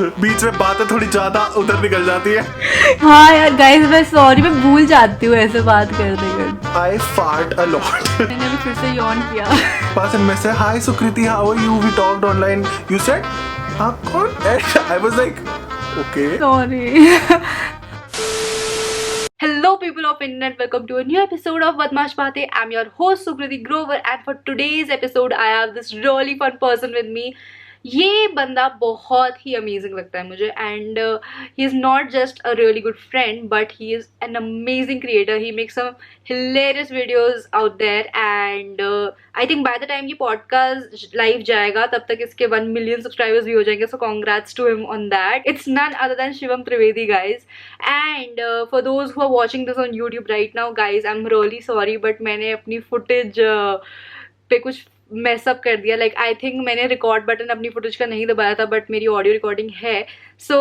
बीच में बातें थोड़ी ज्यादा उधर निकल जाती है। हाँ यार गाइस, मैं सॉरी, मैं भूल जाती हूँ ऐसे बात करते करते। I fart a lot. मैंने अभी फिर से यॉन किया। Person message, hi Sukriti, how are you? We talked online. You said, आप कौन? And I was like, okay. Sorry. Hello people of internet, welcome to a new episode of Badmaash Baatein. I'm your host Sukriti Grover and for today's episode I have this really fun person with me. ये बंदा बहुत ही amazing लगता है मुझे and he is not just a really good friend but he is an amazing creator. He makes some hilarious videos out there and I think by the time ये podcast live जाएगा तब तक इसके 1 million subscribers भी हो जाएंगे. So congrats to him on that. It's none other than Shivam Trivedi guys. And for those who are watching this on YouTube right now guys, I am really sorry but मैंने अपनी footage पे कुछ mess up कर दिया. Like I think मैंने record button अपनी footage का नहीं दबाया था बट मेरी ऑडियो रिकॉर्डिंग है. So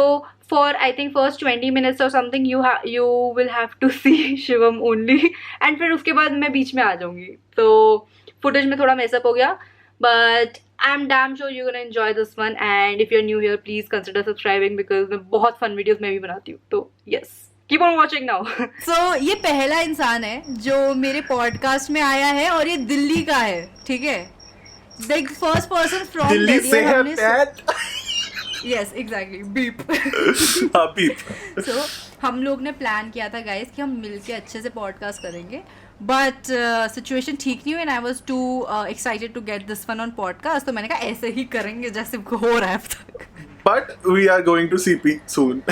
for I think first 20 minutes और something you will have to see Shivam only and फिर उसके बाद मैं बीच में आ जाऊंगी. तो फुटेज में थोड़ा मैसअप हो गया but I am damn sure you gonna enjoy this one and if you are new here please consider subscribing because मैं बहुत फन वीडियोज मैं भी बनाती हूँ. तो yes, Keep on watching now. So, ये पहला इंसान है जो मेरे पॉडकास्ट में आया है और ये दिल्ली का है, ठीक है? Like first person from Delhi से है पैट. Yes, exactly. Beep. हाँ, beep. So, हम लोग ने प्लान किया था गाइस कि हम मिलके अच्छे से पॉडकास्ट करेंगे बट सिचुएशन ठीक नहीं हुई and I was too excited to get this one on podcast. तो मैंने कहा ऐसे ही करेंगे जैसे हो रहा है अब तक. But we are going to CP soon.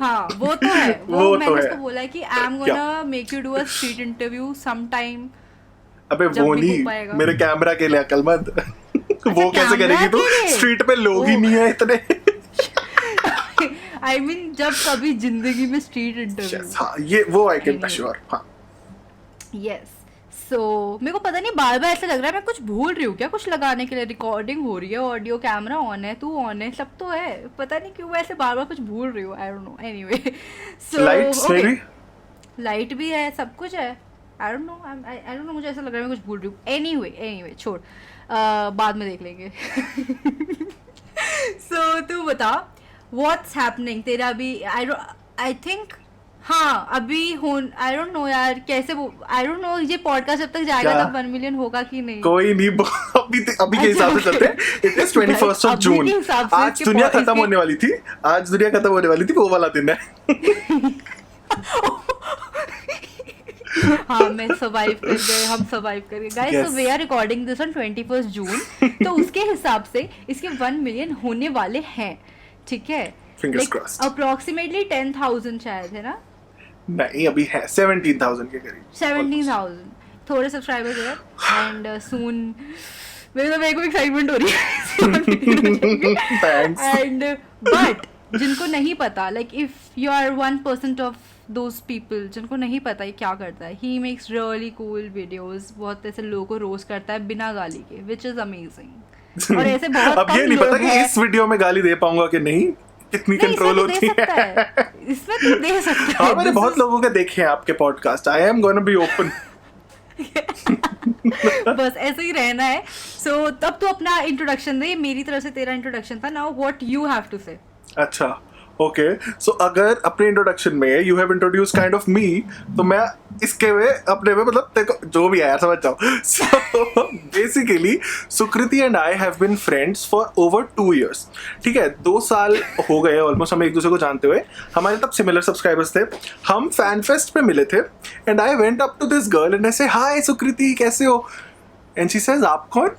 हाँ वो तो है. वो मैंने तो है. उसको बोला कि I am gonna make you do a street interview some time. अबे वो नहीं, मेरे कैमरा के लिए अकलमंद. वो कैसे करेगी तू? स्ट्रीट पे लोग ही नहीं है इतने. I mean, जब कभी जिंदगी में स्ट्रीट इंटरव्यू. हाँ, ये वो आई कैन श्योर. हाँ. Yes. So, मेरे को पता नहीं बार बार ऐसा लग रहा है मैं कुछ भूल रही हूँ क्या. कुछ लगाने के लिए रिकॉर्डिंग हो रही है, ऑडियो कैमरा ऑन है, तू ऑन है, सब तो है. पता नहीं क्यों मैं ऐसे बार बार कुछ भूल रही हूँ. आई don't no. Anyway, so lights मेरी लाइट भी है, सब कुछ है. आई डोंट नो मुझे ऐसा लग रहा है मैं कुछ भूल रही हूँ. एनीवे छोड़, बाद में देख लेंगे. सो तू बता व्हाट्स हैपनिंग तेरा अभी. आई थिंक हाँ अभी आई डोंट नो यार कैसे. आई डोंट नो ये पॉडकास्ट जब तक जाएगा तब 1 मिलियन होगा कि नहीं. कोई नहीं. अभी के हिसाब से चलते हैं. It is 21st of June. आज दुनिया खत्म होने वाली थी. वो वाला दिन है. हाँ मैं सर्वाइव कर गए, हम सर्वाइव कर गए guys. So we are recording this on 21st June. तो उसके हिसाब से इसके 1 मिलियन होने वाले हैं, ठीक है? Fingers crossed. अप्रोक्सीमेटली 10,000 शायद है ना. नहीं अभी है 17,000 के करीब. 17,000 थोड़े सब्सक्राइबर्स हैं एंड सून. मेरे को एक्साइटमेंट हो रही है. थैंक्स. एंड बट जिनको नहीं पता, like if you are 1% of those people जिनको नहीं पता ये क्या करता है. He makes really cool videos. बहुत ऐसे लोगों को रोस्ट करता है बिना गाली के, विच इज अमेजिंग. और ऐसे बहुत अब ये नहीं पता कि इस वीडियो में गाली दे पाऊंगा कि नहीं. कितनी कंट्रोल होती है इसमें. तो दे सकता है. हाँ मैंने बहुत लोगों के देखे हैं आपके podcast. I am gonna be open. बस ऐसे ही रहना है. सो तब तो अपना इंट्रोडक्शन दे. मेरी तरफ से तेरा इंट्रोडक्शन था. Now what you have to say. अच्छा ओके. सो अगर अपने इंट्रोडक्शन में you have introduce kind of me तो मैं इसके में अपने में मतलब देखो जो भी है यार समझ जाओ. So basically Sukriti and I have been friends for over 2 years. ठीक है, 2 साल हो गए ऑलमोस्ट हमें एक दूसरे को जानते हुए. हमारे तब सिमिलर सब्सक्राइबर्स थे. हम फैन फेस्ट पे मिले थे and I went up to this girl and I say hi सुकृति कैसे हो. एंड शी सेज आप कौन.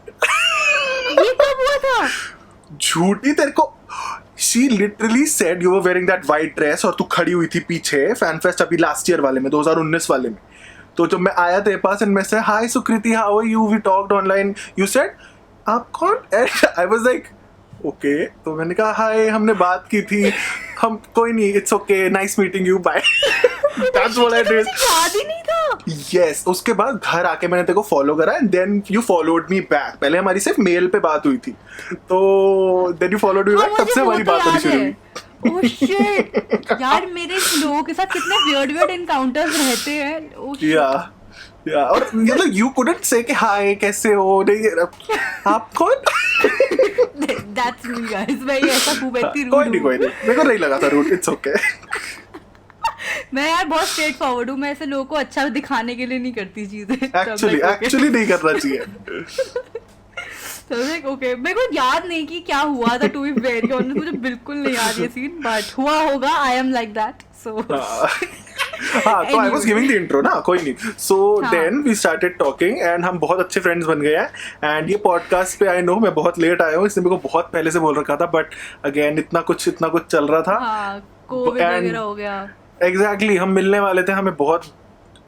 ये कब हुआ था. झूठी तेरे को. She literally said you were wearing that white dress और तू खड़ी हुई थी पीछे फैन फेस्ट अभी लास्ट ईयर वाले में 2019 वाले में. तो जब मैं आया तेरे पास एंड मैं से hi Sukriti how are you we talked online. You said आप कौन. And I was like okay. तो मैंने कहा हाय हमने बात की थी. हम कोई नहीं it's okay nice meeting you bye. That's what I did. याद ही नहीं था. यस. उसके बाद घर आके मैंने तेरे को फॉलो करा and then you followed me back. पहले हमारी सिर्फ मेल पे बात हुई थी तो then you followed me back. तब से हमारी बात होनी शुरू हुई. Oh shit. यार मेरे लोगों के साथ कितने weird एनकाउंटर्स रहते हैं. या और मतलब यू कुडंट से कि हाय कैसे हो, नहीं आप कौन? That's me guys, मैं ये ऐसा हूँ, मैं इतनी कोई rude नहीं हूँ। कोई नहीं, मेरे को नहीं लगा था रूट, इट्स ओके। मैं यार बहुत स्ट्रेट फॉरवर्ड हूँ, मैं ऐसे लोगों को अच्छा दिखाने के लिए नहीं करती चीजें। एक्चुअली नहीं करना चाहिए। तो लाइक ओके, मेरे को याद नहीं कि क्या हुआ था, टू बी वेरी ऑनेस्ट मुझे बिल्कुल नहीं याद ये सीन, बट हुआ होगा, I am like that so. हाँ तो I was giving the intro ना, कोई नहीं। सो हाँ. Then we started talking and हम बहुत अच्छे फ्रेंड्स बन गए हैं। एंड ये पॉडकास्ट पे आई नो मैं बहुत लेट आया हूँ, इसने मेरे को बहुत पहले से बोल रखा था, बट अगेन इतना कुछ चल रहा था। हाँ, कोविड And- वगैरह हो गया। एग्जैक्टली हम मिलने वाले थे, हमें बहुत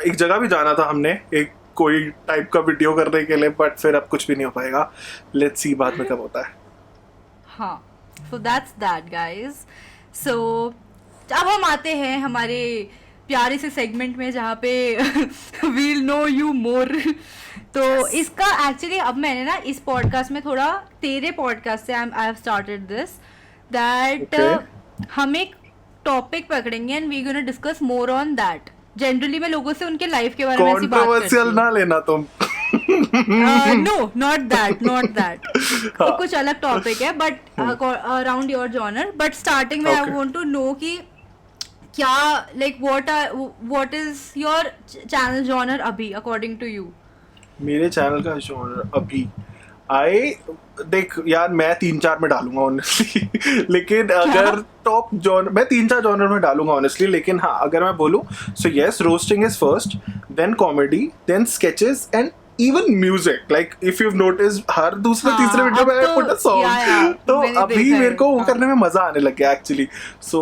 एक जगह भी जाना था हमने, एक कोई टाइप का वीडियो करने के लिए, बट फिर अब कुछ भी नहीं हो पाएगा। लेट्स सी बाद में कब होता है। हाँ, सो दैट्स दैट गाइस। सो अब हम आते हैं हमारे प्यारे से सेगमेंट में जहाँ पे वील नो यू मोर। तो इसका एक्चुअली अब मैंने ना इस पॉडकास्ट में थोड़ा तेरे पॉडकास्ट से I have started this that Okay. हम एक टॉपिक पकड़ेंगे and we gonna discuss more on that. Generally मैं लोगों से उनके लाइफ के बारे में ऐसी बात करती कंट्रोवर्शियल हूँ। ना लेना तुम। नो नॉट दैट तो कुछ अलग टॉपिक है but around your genre. But starting में आई Okay. वांट टू नो कि क्या like what is your channel genre अभी अकॉर्डिंग टू यू। मेरे चैनल का जॉनर अभी देख यार, मैं 3-4 में डालूंगा ऑनेस्टली लेकिन अगर टॉप जॉनर मैं 3-4 जॉनर में डालूंगा ऑनेस्टली, लेकिन हाँ अगर मैं बोलूँ so yes, roasting is first, then comedy, then sketches and even music. Like if you notice हर दूसरे हाँ, तीसरे वीडियो अब में आई तो- पुट अ या, सॉन्ग, तो मैंने अभी देखा है, मेरे को वो हाँ। करने में मजा आने लग गया एक्चुअली। सो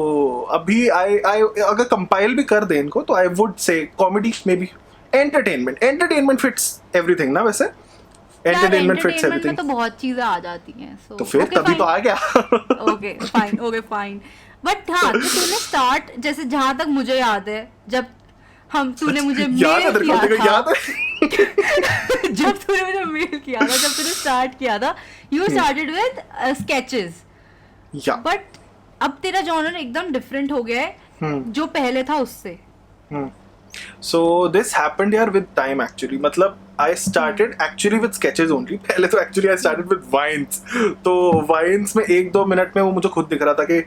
अभी आई अगर कंपाइल भी कर दे इनको तो I would say comedy may be, entertainment fits everything ना, वैसे एंटरटेनमेंट फिट्स में एवरीथिंग। तो बहुत चीजें आ जाती हैं तो फिर तभी तो आ गया। ओके फाइन बट हाँ, तो तूने स्टार्ट जैसे जहां तक मुझे याद है जब तूने मुझे याद है मेल तेरे को? किया तेरे को था याद है? जब तूने मुझे मेल किया था, जब तूने स्टार्ट किया था, यू स्टार्टेड विद स्केचेस, या बट अब तेरा जॉनर एकदम डिफरेंट हो गया है जो पहले था उससे। So this happened here with time actually. मतलब I started actually with sketches only. पहले तो actually I started with vines. तो vines में 1-2 मिनट में वो मुझे खुद दिख रहा था कि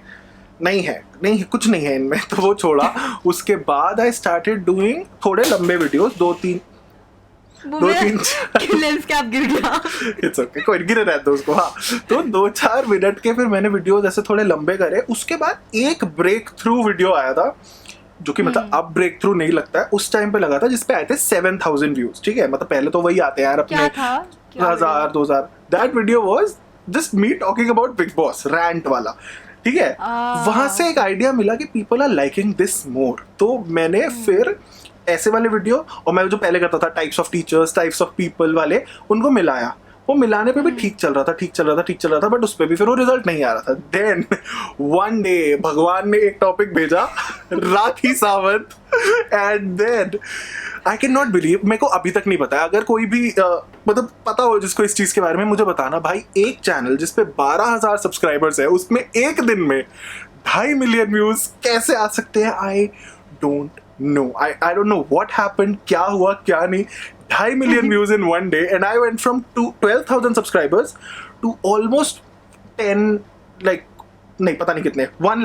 नहीं है कुछ नहीं है इनमें, तो वो छोड़ा। उसके बाद I started doing थोड़े लंबे वीडियोस, 2-3 लेंस कैप गिर गया। इट्स ओके, कोई गिरे रहते दो उसको। हाँ तो 2-4 मिनट के फिर मैंने वीडियो जैसे थोड़े लंबे करे। उसके बाद एक ब्रेक थ्रू वीडियो आया था जो कि मतलब अब ब्रेक थ्रू नहीं लगता है, उस टाइम पे लगा था जिसपे आए थे 7,000 व्यूज। ठीक है, मतलब पहले तो वही आते हैं यार क्या अपने था? क्या 1000-2000। That video was just me talking about Bigg Boss, rant वाला। ठीक है, वहां से एक आइडिया मिला कि people are liking this more, तो मैंने फिर ऐसे वाले वीडियो और मैं जो पहले करता था types of teachers, types of people वाले, उनको मिलाया। वो मिलाने पे भी ठीक चल रहा था बट उस पे भी फिर वो रिजल्ट नहीं आ रहा था। देन वन डे भगवान ने एक टॉपिक भेजा, Rakhi Sawant, and then I can not believe, मेरे को अभी तक नहीं पता है, अगर कोई भी मतलब पता हो जिसको इस चीज के बारे में मुझे बताना भाई। एक चैनल जिसपे 12,000 सब्सक्राइबर्स है उसमें एक दिन में 2.5 मिलियन व्यूज कैसे आ सकते हैं? I don't know what happened, क्या हुआ क्या नहीं। 2.5 million views in one day and I went from 12,000 subscribers to almost 10 like नहीं पता नहीं कितने 1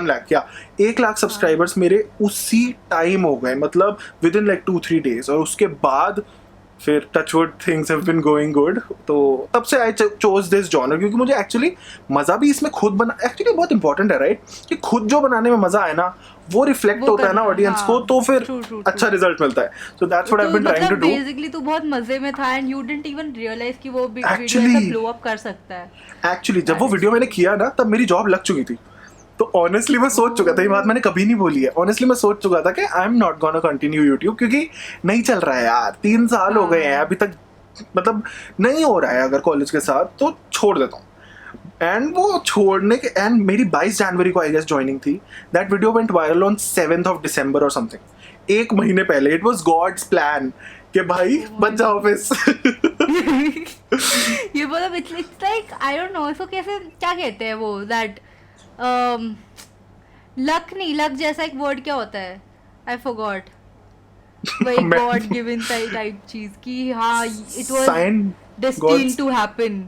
लाख या 1 लाख सब्सक्राइबर्स मेरे उसी टाइम हो गए, मतलब विद इन लाइक 2-3 डेज। और उसके बाद फिर touch wood things have been going good. तो तब से आई चोज दिस जॉनर क्योंकि मुझे एक्चुअली मजा भी इसमें खुद बना, एक्चुअली बहुत इंपॉर्टेंट है राइट, कि खुद जो बनाने में मजा आए ना वो रिफ्लेक्ट वो होता है ना करना, ऑडियंस हाँ, को, तो फिर true. अच्छा रिजल्ट मिलता है। So that's what I have been trying to do. Basically तू बहुत मजे में था and you didn't even realise कि वो वीडियो Actually- ऐसा ब्लो अप कर सकता है। एक्चुअली जब वो वीडियो मैंने किया ना तब मेरी जॉब लग चुकी थी, तो ऑनेस्टली मैं सोच चुका था, ये बात मैंने कभी नहीं बोली है, ऑनेस्टली मैं सोच चुका था कि I am not gonna continue YouTube क्योंकि नहीं चल रहा है यार, 3 साल हो गए हैं अभी तक, मतलब नहीं हो रहा है अगर कॉलेज के साथ, तो छोड़ देता हूँ। एंड वो छोड़ने के एंड मेरी 22 जनवरी को आई गेस ज्वाइनिंग थी। That video went viral on 7th of December और समथिंग, 1 महीने पहले। इट वाज गॉड्स प्लान कि भाई बच जाओ ऑफिस। ये मतलब it's like I don't no इसको कैसे क्या कहते हैं वो दैट लक नहीं, लक जैसा एक वर्ड क्या होता है, आई फॉरगॉट। वही मैं- गॉड गिवन टाइप चीज की, हाँ it was Sign destined God's- to happen.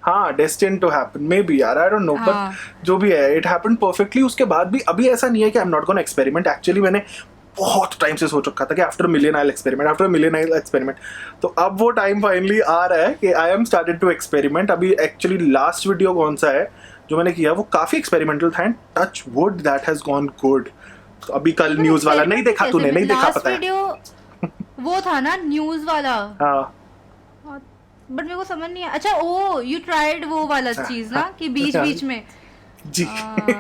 हाँ destine to happen may be यार, आई डोंट नो, हाँ। बट जो भी है इट हैपेंड परफेक्टली। उसके बाद भी अभी ऐसा नहीं है कि I am not gonna experiment. Actually मैंने बहुत टाइम से सोच रखा था कि after million I experiment, after million I experiment. तो अब वो टाइम फाइनली आ रहा है कि I am started to experiment. अभी एक्चुअली लास्ट वीडियो कौन सा है जो मैंने किया वो काफी एक्सपेरिमेंटल था, and touch wood that has gone good. तो अभी कल न्यूज वाला नहीं देखा तूने, नहीं देखा पता है। वीडियो वो था ना न्यूज वाला, हाँ बट मेरे को समझ नहीं आया। अच्छा ओ यू ट्राइड वो वाला चीज ना कि बीच बीच में। जी boy.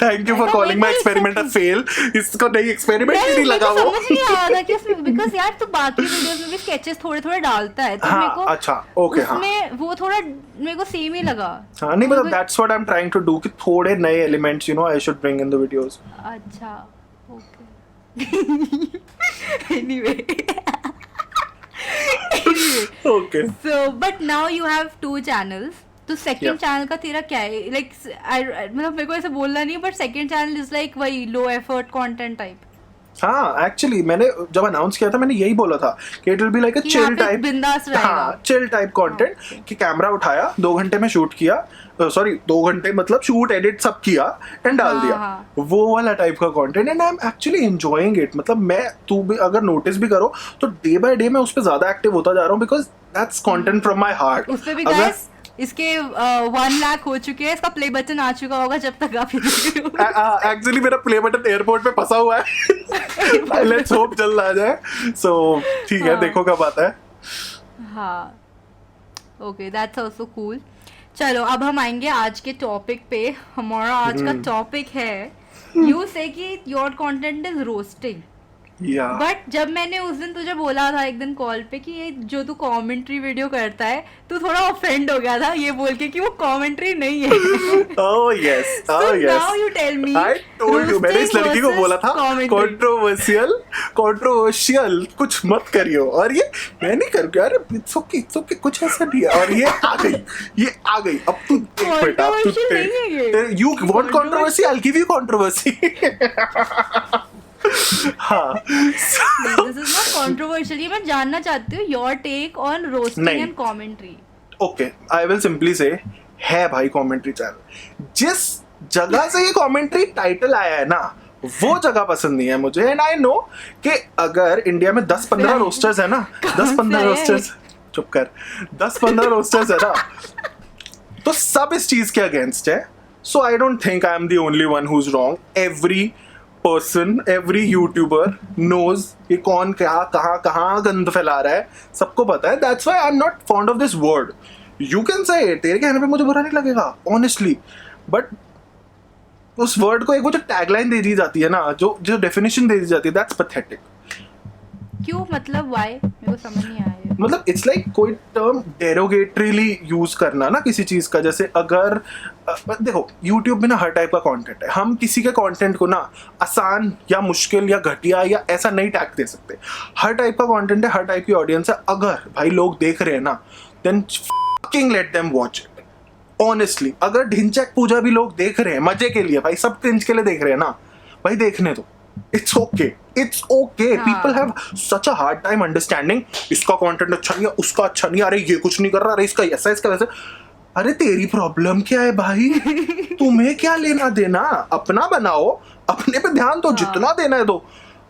Thank you for calling my experiment a fail. इसको नहीं एक्सपेरिमेंट ही नहीं लगा वो। समझ नहीं आ रहा था कि उसमें, बिकॉज़ यार तू बाकी वीडियोस में भी स्केचेस थोड़े थोड़े डालता है, तो मेरे को हाँ अच्छा ओके हाँ उसमें वो थोड़ा मेरे को सेम ही लगा। हाँ नहीं मतलब that's what I am trying to do कि थोड़े नए elements you know I should bring in the videos. अच्छा okay anyway okay so but now you have 2 channels, तो सेकंड Yeah. चैनल का तेरा क्या है? लाइक मतलब मेरे को ऐसे बोलना नहीं, but second channel is like वही लो एफर्ट कंटेंट टाइप। हाँ एक्चुअली मैंने जब अनाउंस किया था मैंने यही बोला था कि इट विल बी लाइक अ कि यहाँ चिल पे टाइप, बिंदास रहेगा। हाँ चिल टाइप कंटेंट कि कैमरा उठाया 2 घंटे में शूट किया, सॉरी 2 घंटे मतलब शूट एडिट सब किया एंड डाल हाँ, दिया, हाँ। वो वाला टाइप का content. And I am actually enjoying it. मतलब मैं तू भी अगर नोटिस भी करो तो डे बाय डे मैं उस पर ज्यादा एक्टिव होता जा रहा हूँ, because that's content from my heart. उस पे भी गाइस इसके 1 लाख हो चुके हैं, इसका प्ले बटन आ चुका होगा जब तक आप ये देख रहे हो। एक्चुअली मेरा प्ले बटन एयरपोर्ट पे फंसा हुआ है। लेट्स होप जल्द आ जाए। सो ठीक है हाँ। देखो कब आता है। हाँ ओके दैट्स आल्सो कूल। चलो अब हम आएंगे आज के टॉपिक पे। हमारा आज का टॉपिक है यू से कि योर कंटेंट इज रोस्टिंग। या बट जब मैंने उस दिन तुझे बोला था एक दिन कॉल पे कि ये जो तू कमेंट्री वीडियो करता है, तू थोड़ा ऑफेंड हो गया था ये बोल के कि वो कमेंट्री नहीं है। Oh yes, So oh yes. now you tell me, I told you, मैंने इस लड़की को roasting बोला था versus commentary. कंट्रोवर्शियल कुछ मत करियो, और ये मैं नहीं करूँगा यार, it's okay, कुछ ऐसा नहीं है। और ये आ गई। अब तू देख बेटा, अब तू Controversial नहीं है ये। you want controversy, I'll give you controversy. हाँ दिस इज नॉट कंट्रोवर्शियल। ये मैं जानना चाहती हूँ योर टेक ऑन रोस्टिंग नहीं। And commentary. Okay I will simply से है भाई कमेंट्री चैनल। जिस जगह से ये कमेंट्री टाइटल आया है ना वो जगह पसंद नहीं है मुझे। एंड आई नो कि अगर इंडिया में 10-15 रोस्टर्स है ना, 10-15 है? रोस्टर्स, चुप कर, 10-15 रोस्टर्स है ना, तो सब इस चीज के अगेंस्ट है। So I don't think I am the only one who is wrong. Every person, every YouTuber knows कि कौन क्या कहाँ गंद फैला रहा है, सबको पता है। That's why I am not fond of this word. You can say तेरे कहने पे मुझे बुरा नहीं लगेगा ऑनेस्टली, बट उस वर्ड को एक वो जो टैगलाइन दे दी जाती है ना, जो डेफिनेशन दे दी जाती है, दैट्स पैथेटिक। क्यों मतलब व्हाई मेरे को समझ नहीं आया। मतलब इट्स लाइक कोई टर्म डेरोगेटरीली यूज करना ना किसी चीज का। जैसे अगर देखो यूट्यूब में ना हर टाइप का कंटेंट है, हम किसी के कंटेंट को ना आसान या मुश्किल या घटिया या ऐसा नहीं टैग दे सकते। हर टाइप का कंटेंट है, हर टाइप की ऑडियंस है। अगर भाई लोग देख रहे हैं ना, then fucking let them watch it honestly. अगर ढिंचैक पूजा भी लोग देख रहे हैं मजे के लिए, भाई सब क्रिंज के लिए देख रहे हैं ना, भाई देखने दो। इट्स ओके हाँ। People have such a hard time understanding इसका कंटेंट अच्छा नहीं है, उसका अच्छा नहीं है, अरे ये कुछ नहीं कर रहा, अरे इसका ऐसा इसका वैसा। अरे तेरी प्रॉब्लम क्या है भाई? तुम्हें क्या लेना देना? अपना बनाओ, अपने पे ध्यान दो, जितना देना है दो।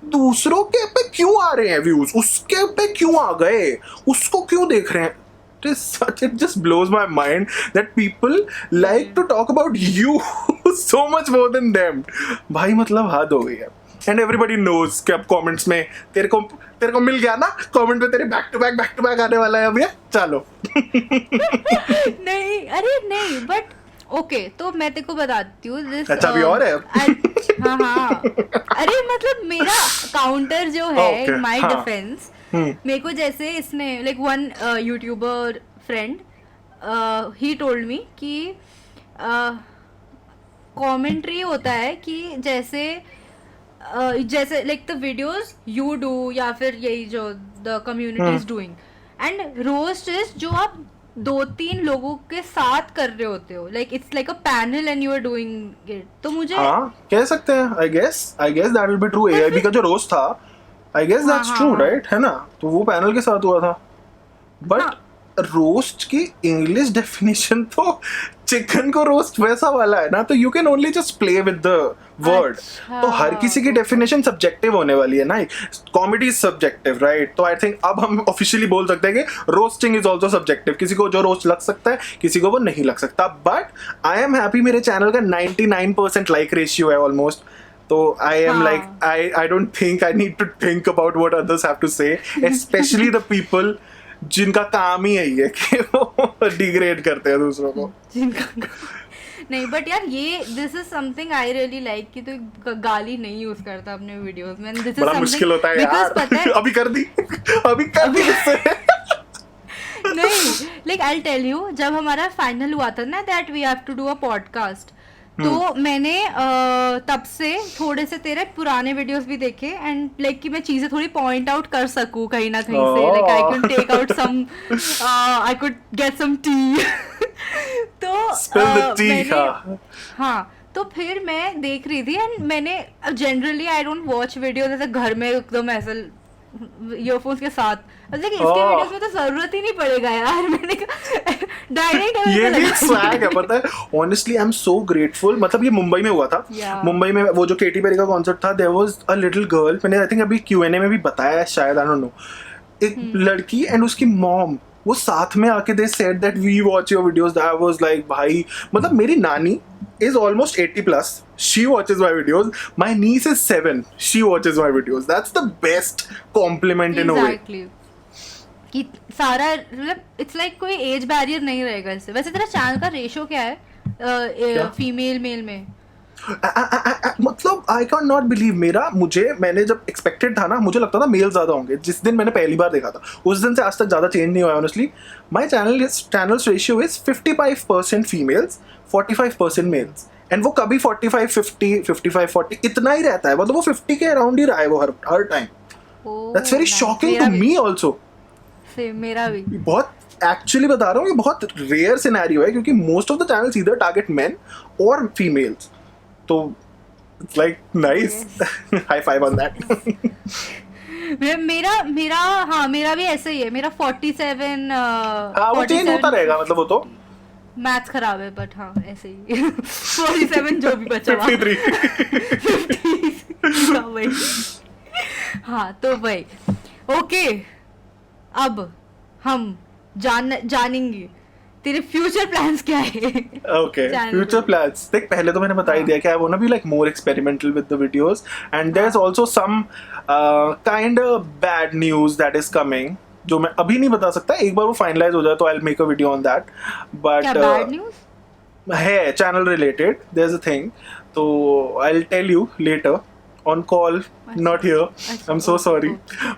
दूसरों के पे क्यों आ रहे हैं व्यूज? उसके पे क्यों आ गए? उसको क्यों देख रहे हैं? It just blows my mind that people like to talk about you so much more than them. भाई मतलब हद हो गई है। And everybody knows कि अब कमेंट्स में तेरे को मिल गया ना, कमेंट में तेरे बैक टू बैक आने वाला है अब ये। चलो नहीं अरे नहीं बट ओके तो मैं तेरे को बताती हूँ दिस। अच्छा, अभी और है? हाँ अरे मतलब मेरा काउंटर जो है Okay, माय हाँ। डिफेंस, मेरे को जैसे इसने like one YouTuber friend he told me कि कमेंट्री होता है कि जैसे like the videos you do या फिर यही जो the community is doing, and roast is जो आप 2-3 लोगों के साथ कर रहे होते हो, like it's like a panel and you are doing it. तो मुझे हाँ कह सकते हैं। I guess that will be true. AIB का जो रोस्ट था, आई गेस दैट्स हाँ, ट्रू हाँ। राइट, है ना? तो वो पैनल के साथ हुआ था। बट हाँ। रोस्ट की इंग्लिश डेफिनेशन तो चिकन को रोस्ट वैसा वाला है ना, तो you can only just play with the word. अच्छा, तो हर किसी की डेफिनेशन सब्जेक्टिव होने वाली है ना, कॉमेडी इज सब्जेक्टिव राइट। तो आई थिंक अब हम ऑफिशियली बोल सकते हैं कि रोस्टिंग इज ऑल्सो सब्जेक्टिव, किसी को जो रोस्ट लग सकता है किसी को वो नहीं लग सकता। बट आई एम हैप्पी मेरे चैनल का 99% लाइक रेशियो है ऑलमोस्ट। तो आई एम हाँ। Like I don't think I need to think about what others have to say, specially the people जिनका काम ही यही है कि वो डिग्रेड करते हैं दूसरों को। जिनका नहीं, बट यार ये this is something I really like कि तू गाली नहीं यूज करता अपने वीडियोस में। दिस इज बड़ा मुश्किल होता है यार। पता है अभी कर दी इससे। नहीं, लाइक आई टेल यू, जब हमारा फाइनल हुआ था ना that we have to do a podcast, तो मैंने तब से थोड़े से तेरे पुराने वीडियोस भी देखे एंड लाइक कि मैं चीजें थोड़ी पॉइंट आउट कर सकूं कहीं ना कहीं से, like I can take out some, I could get some tea. तो Spill the tea, मैंने हाँ, तो फिर मैं देख रही थी एंड मैंने generally I don't watch video जैसे घर में एकदम ऐसे ईयरफोन्स के साथ, मतलब कि इसके वीडियोस में तो जरूरत ही नहीं पड़ेगा यार। मैंने डायरेक्ट ये भी स्वैग है पता है। Honestly I am so grateful. मतलब ये मुंबई में हुआ था। Yeah. मुंबई में वो जो केटी पेरी का कॉन्सर्ट था, there was a little girl, मैंने आई थिंक अभी Q&A में भी बताया है शायद, आई डोंट नो, एक लड़की एंड उसकी मॉम वो साथ में आके they said that we watch your videos. I was like भाई, मतलब मेरी नानी is almost 80 plus, she watches my videos, my niece is 7, she watches my videos, that's the best compliment in a way। Exactly. कि सारा मतलब it's like कोई as barrier नहीं रहेगा इससे। वैसे तेरा चैनल का रेशियो क्या है फीमेल मेल में? मतलब आई कैन नॉट बिलीव, मैंने जब एक्सपेक्टेड था ना, मुझे लगता था मेल ज्यादा होंगे। जिस दिन मैंने पहली बार देखा था उस दिन से आज तक ज्यादा चेंज नहीं हुआ honestly. My channels ratio is 55% females 45% males, and वो कभी 45 50 55 40 इतना ही रहता है, मतलब वो 50 के अराउंड ही रहा है वो हर time. That's very shocking to me also. Same मेरा भी। बहुत एक्चुअली बता रहा हूँ, ये बहुत रेयर सिनेरियो है क्योंकि most of the channels either target main और फीमेल्स। तो it's like nice, high five on that. मेरा भी ऐसे ही है। मेरा 47 वो चेंज होता रहेगा, मतलब वो तो मैथ्स खराब है बट हाँ ऐसे ही 47 जो भी बचा 53। वही। हाँ तो वही ओके। अब हम जानेंगे तेरे फ्यूचर प्लान्स क्या है। ओके, फ्यूचर प्लान्स देख, पहले तो मैंने बता ही दिया कि I want to be like more experimental with the videos, and there is also some kind of bad news that is coming, जो मैं अभी नहीं बता सकता। एक बार वो फाइनलाइज हो जाए तो I will make a video on that. But bad news है channel related, there is a thing, तो I will tell you later on call, not here, I am so sorry.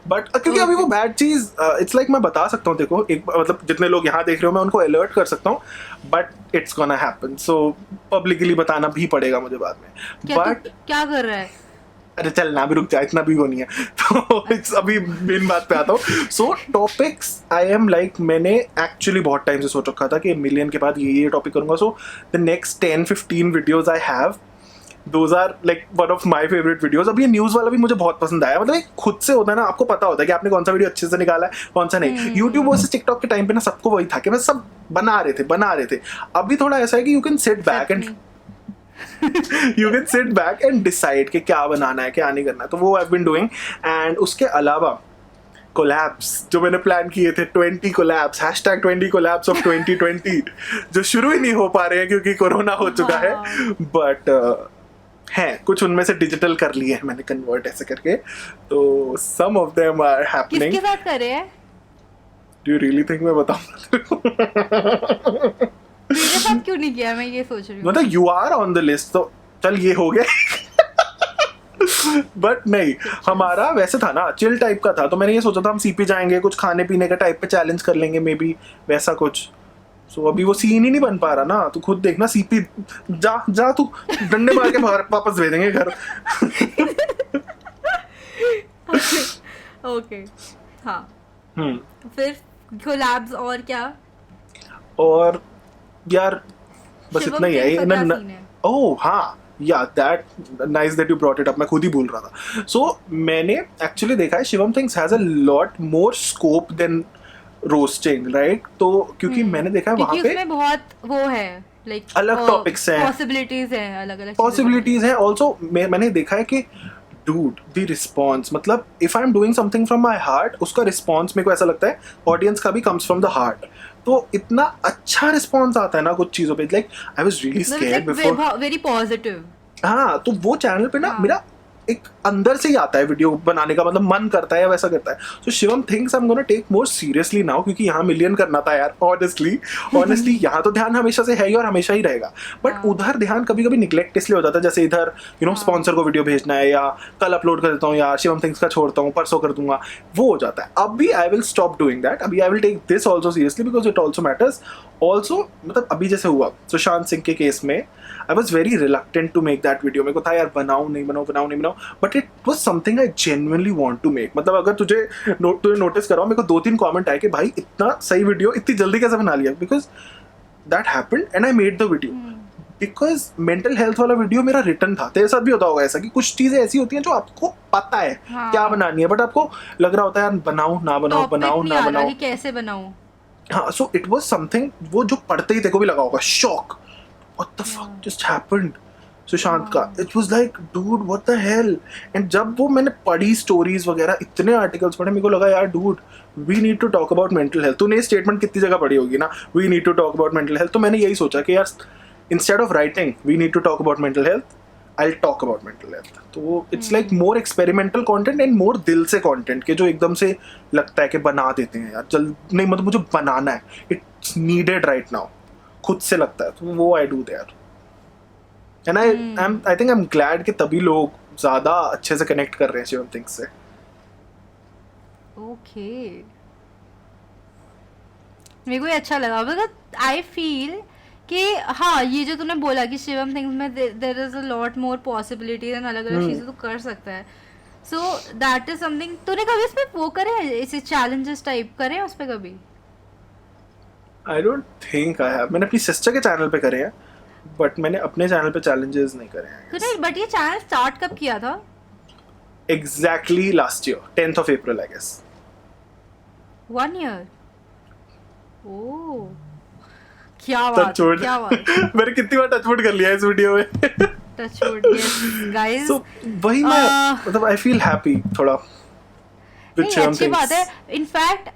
But क्योंकि अभी वो bad चीज it's like मैं बता सकता हूँ, देखो एक मतलब जितने लोग यहाँ देख रहे हो मैं उनको अलर्ट कर सकता हूँ, but it's gonna happen, so publicly बताना भी पड़ेगा मुझे बाद में। बट क्या कर रहा है? अरे चल ना, भी रुक जा, इतना भी वो नहीं है। तो इट्स अभी मेन बात पे आता हूँ। सो टॉपिक्स आई एम लाइक, मैंने एक्चुअली बहुत टाइम से सोच रखा था कि मिलियन के बाद ये टॉपिक करूंगा। So the next 10-15 videos I have, those are like one of my favourite videos. अब ये न्यूज़ वाला भी मुझे बहुत पसंद आया, मतलब एक खुद से होता है ना, आपको पता होता है कि आपने कौन सा वीडियो अच्छे से निकाला है कौन सा नहीं। यूट्यूब वर्सेस टिकटॉक के टाइम पे ना सबको वही था कि बस सब बना रहे थे। अभी थोड़ा ऐसा है कि you can sit back and you can sit back and decide कि क्या बनाना है क्या नहीं करना है। तो वो I've been doing, and उसके अलावा कोलैब्स जो मैंने प्लान किए थे, 20 कोलैब्स, #20 कोलैब्स ऑफ 2020 जो शुरू ही नहीं हो पा रहे हैं क्योंकि कोरोना हो चुका है, बट हैं कुछ उनमें से डिजिटल कर लिए हैं मैंने कन्वर्ट ऐसे करके। तो some of them are happening। किसके साथ करे हैं? Do you really think मैं बताऊँ? मेरे साथ क्यों नहीं किया, मैं ये सोच रही हूँ। मतलब you are on the list, तो चल ये हो गया। बट नहीं, हमारा वैसे था ना चिल टाइप का था, तो मैंने ये सोचा था हम सीपी जाएंगे, कुछ खाने पीने का टाइप पे चैलेंज कर लेंगे मे बी, वैसा कुछ। सो अभी वो सीन ही नहीं बन पा रहा ना, तू खुद देखना। सीपी जा तू डंडे मार के बाहर वापस भेजेंगे घर। ओके हाँ। फिर कोलैब्स और क्या? और यार बस इतना ही है। ओह हाँ, या that nice that you brought it up, मैं खुद ही भूल रहा था. सो मैंने एक्चुअली देखा है Shivam things has a lot more scope than roasting, right? तो क्योंकि मैंने देखा है वहाँ क्योंकि पे उसमें बहुत वो है लाइक अलग topics हैं. पॉसिबिलिटीज हैं, अलग अलग पॉसिबिलिटीज है. ऑल्सो मैंने देखा है कि डूड द रिस्पॉन्स, मतलब if I am doing something from my heart, उसका रिस्पॉन्स मेरे को ऐसा लगता है ऑडियंस का भी कम्स फ्रॉम द हार्ट. तो इतना अच्छा रिस्पॉन्स आता है ना कुछ चीज़ों पे, like I was really scared before. Very positive. हाँ, तो वो चैनल पे ना हाँ. मेरा एक अंदर से ही आता है वीडियो बनाने का, मतलब मन करता है वैसा करता है. So Shivam things I am gonna take more seriously now, क्योंकि यहाँ मिलियन करना था यार. ऑनेस्टली यहाँ तो ध्यान हमेशा से है ही और हमेशा ही रहेगा, बट उधर ध्यान कभी कभी निग्लेक्ट इसलिए हो जाता है, जैसे इधर यू नो स्पॉन्सर को वीडियो भेजना है, या कल अपलोड कर देता हूँ, या शिवम थिंग्स का छोड़ता हूँ, परसों कर दूंगा, वो हो जाता है. अभी I will stop doing that. अभी I will take this also seriously because it also matters. Also मतलब अभी जैसे हुआ सुशांत सिंह के केस में, I was very reluctant to make that video. मेरे को था यार बनाऊँ नहीं बनाऊँ, but it was something I genuinely want to make. मतलब अगर तुझे नोटिस कराओ, मेरे को 2-3 कमेंट आए कि भाई इतना सही वीडियो इतनी जल्दी कैसे बना लिया, because that happened and I made the video. Because mental health वाला वीडियो मेरा रिटर्न था. तेरे साथ भी होता होगा ऐसा कि कुछ चीजें ऐसी होती हैं जो आपको पता है क्या बनानी है, बट आपको लग रहा होता है यार बनाऊँ ना बनाऊँ, कैसे बनाऊँ. हाँ, सो इट वाज समथिंग, वो जो पढ़ते ही तेको भी लगा होगा shock, what the fuck just happened Sushant का. It was like dude what the hell. And जब वो मैंने पढ़ी स्टोरीज वगैरह, इतने आर्टिकल्स पढ़े, मेरे को लगा यार dude we need to talk about mental health. तूने ये स्टेटमेंट कितनी जगह पढ़ी होगी ना, we need to talk about mental health. तो मैंने यही सोचा कि यार instead of writing we need to talk about mental health, I talk about mental health. तो it's like more experimental content and more दिल से कंटेंट के, जो एकदम से लगता है कि बना देते हैं यार जल्द नहीं, मतलब मुझे बनाना है, इट्स नीडेड राइट नाउ, खुद से लगता है, तो वो I do their. And I think I am glad कि तभी लोग ज्यादा अच्छे से कनेक्ट कर रहे हैं शिवम थिंग्स से. ओके, मेरे को ये अच्छा लगा बिकॉज आई फील कि हाँ, ये जो तूने बोला कि शिवम थिंग्स में there is a lot more possibilities and अलग अलग चीज़ें तो कर सकता है. So that is something. तूने कभी इसमें वो करे हैं, ऐसे चैलेंजेस टाइप करे हैं उस पर कभी? आई डोंट थिंक आई हैव. मैंने अपनी सिस्टर के चैनल पे करे हैं, बट मैंने अपने चैनल पे चैलेंजेस नहीं करे हैं. तूने बट ये चैनल स्टार्ट कब किया था? Exactly last year 10th of April I guess. 1 year. Oh, क्या बात मैंने कितनी बार टचवुड कर लिया इस वीडियो में. Touchwood, yes guys. सो वही मैं मतलब आई फील हैप्पी थोड़ा विद शिवम अच्छी बात है. इनफैक्ट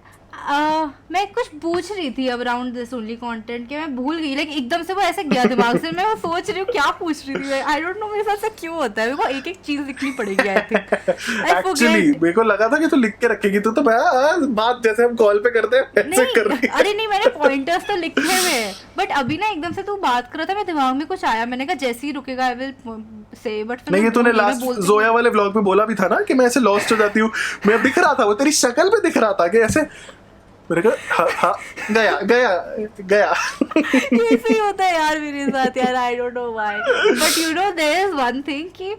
मैं कुछ पूछ रही थी अराउंड दिस ओनली कंटेंट के, मैं भूल गई, लाइक एकदम से वो ऐसे गया दिमाग से. मैं सोच रही हूँ क्या पूछ रही थी. आई डोंट नो मेरे साथ से क्यों होता है, मेरे को एक एक चीज लिखनी पड़ेगी. आई थिंक एक्चुअली मेरे को लगा था कि तू लिख के रखेगी. तो मैं बात जैसे हम कॉल पे करते हैं ऐसे कर रही है. अरे नहीं, मैंने पॉइंटर्स तो लिखे हुए हैं, बट अभी ना एकदम से तू बात कर रहा था, मेरे दिमाग में कुछ आया, मैंने कहा जैसे ही रुकेगा आई विल से. बट नहीं, ये तूने लास्ट जोया वाले व्लॉग में बोला भी था ना कि मैं ऐसे लॉस्ट हो जाती हूँ. मैं दिख रहा था, वो तेरी शक्ल पे दिख रहा था कि ऐसे मेरे को हाँ गया. ऐसे ही होता है यार मेरे साथ यार. I don't know why, but you know there is one thing कि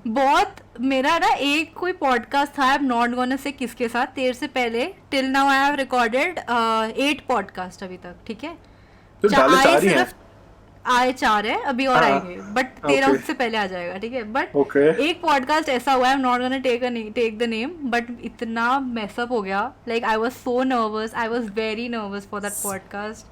बहुत मेरा ना एक कोई पॉडकास्ट था, आई एम नॉट गोना से किसके साथ, तेरे से पहले. Till now I have recorded 8 podcast अभी तक, ठीक है. तो डाले 4 ही हैं. आए 4 है अभी और आएंगे, बट तेरा उससे पहले आ जाएगा, ठीक है. बट एक पॉडकास्ट ऐसा हुआ, I am not gonna take the name, but इतना मैसअप हो गया. Like I was so nervous, I was very nervous for that podcast.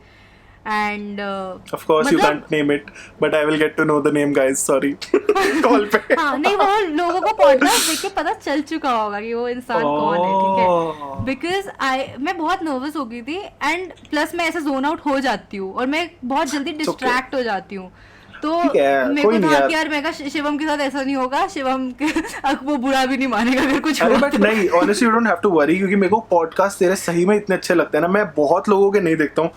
And of course you can't name it, but I will get to know the name guys, sorry. Call पे हाँ, नहीं, वो लोगों को podcast देख के पता चल चुका होगा कि वो इंसान कौन है, ठीक है. बिकॉज मैं बहुत नर्वस हो गई थी, एंड प्लस मैं ऐसे जोन आउट हो जाती हूँ और मैं बहुत जल्दी डिस्ट्रैक्ट हो जाती हूँ. तो मेरे को था कि यार मैं कहा शिवम के साथ ऐसा नहीं होगा, शिवम वो बुरा भी नहीं मानेगा अगर कुछ हुआ. बट नहीं, honestly you don't have to worry, क्योंकि मेरे को पॉडकास्ट तेरे सही में इतने अच्छे लगते हैं ना. मैं बहुत लोगों के नहीं देखता हूँ,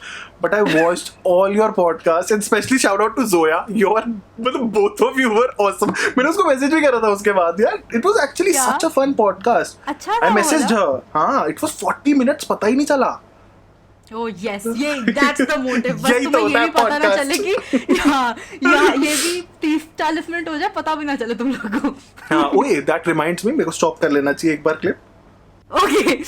but I watched all your podcast and specially shout out to Zoya. Your मतलब both of you were awesome. मैंने उसको मैसेज भी करा था उसके बाद यार. It was actually such a fun podcast. अच्छा, आई मैसेज्ड हर. हाँ, इट वाज 40 minutes, पता ही नहीं चला. Oh yes, ये that's the motive. बस तुम्हें ये भी पता ना चले कि ये भी 30-40 मिनट हो जाए, पता भी ना चले तुम लोगों को. हाँ, ओए that reminds me, मेरे को स्टॉप कर लेना चाहिए एक बार क्लिप. ओके.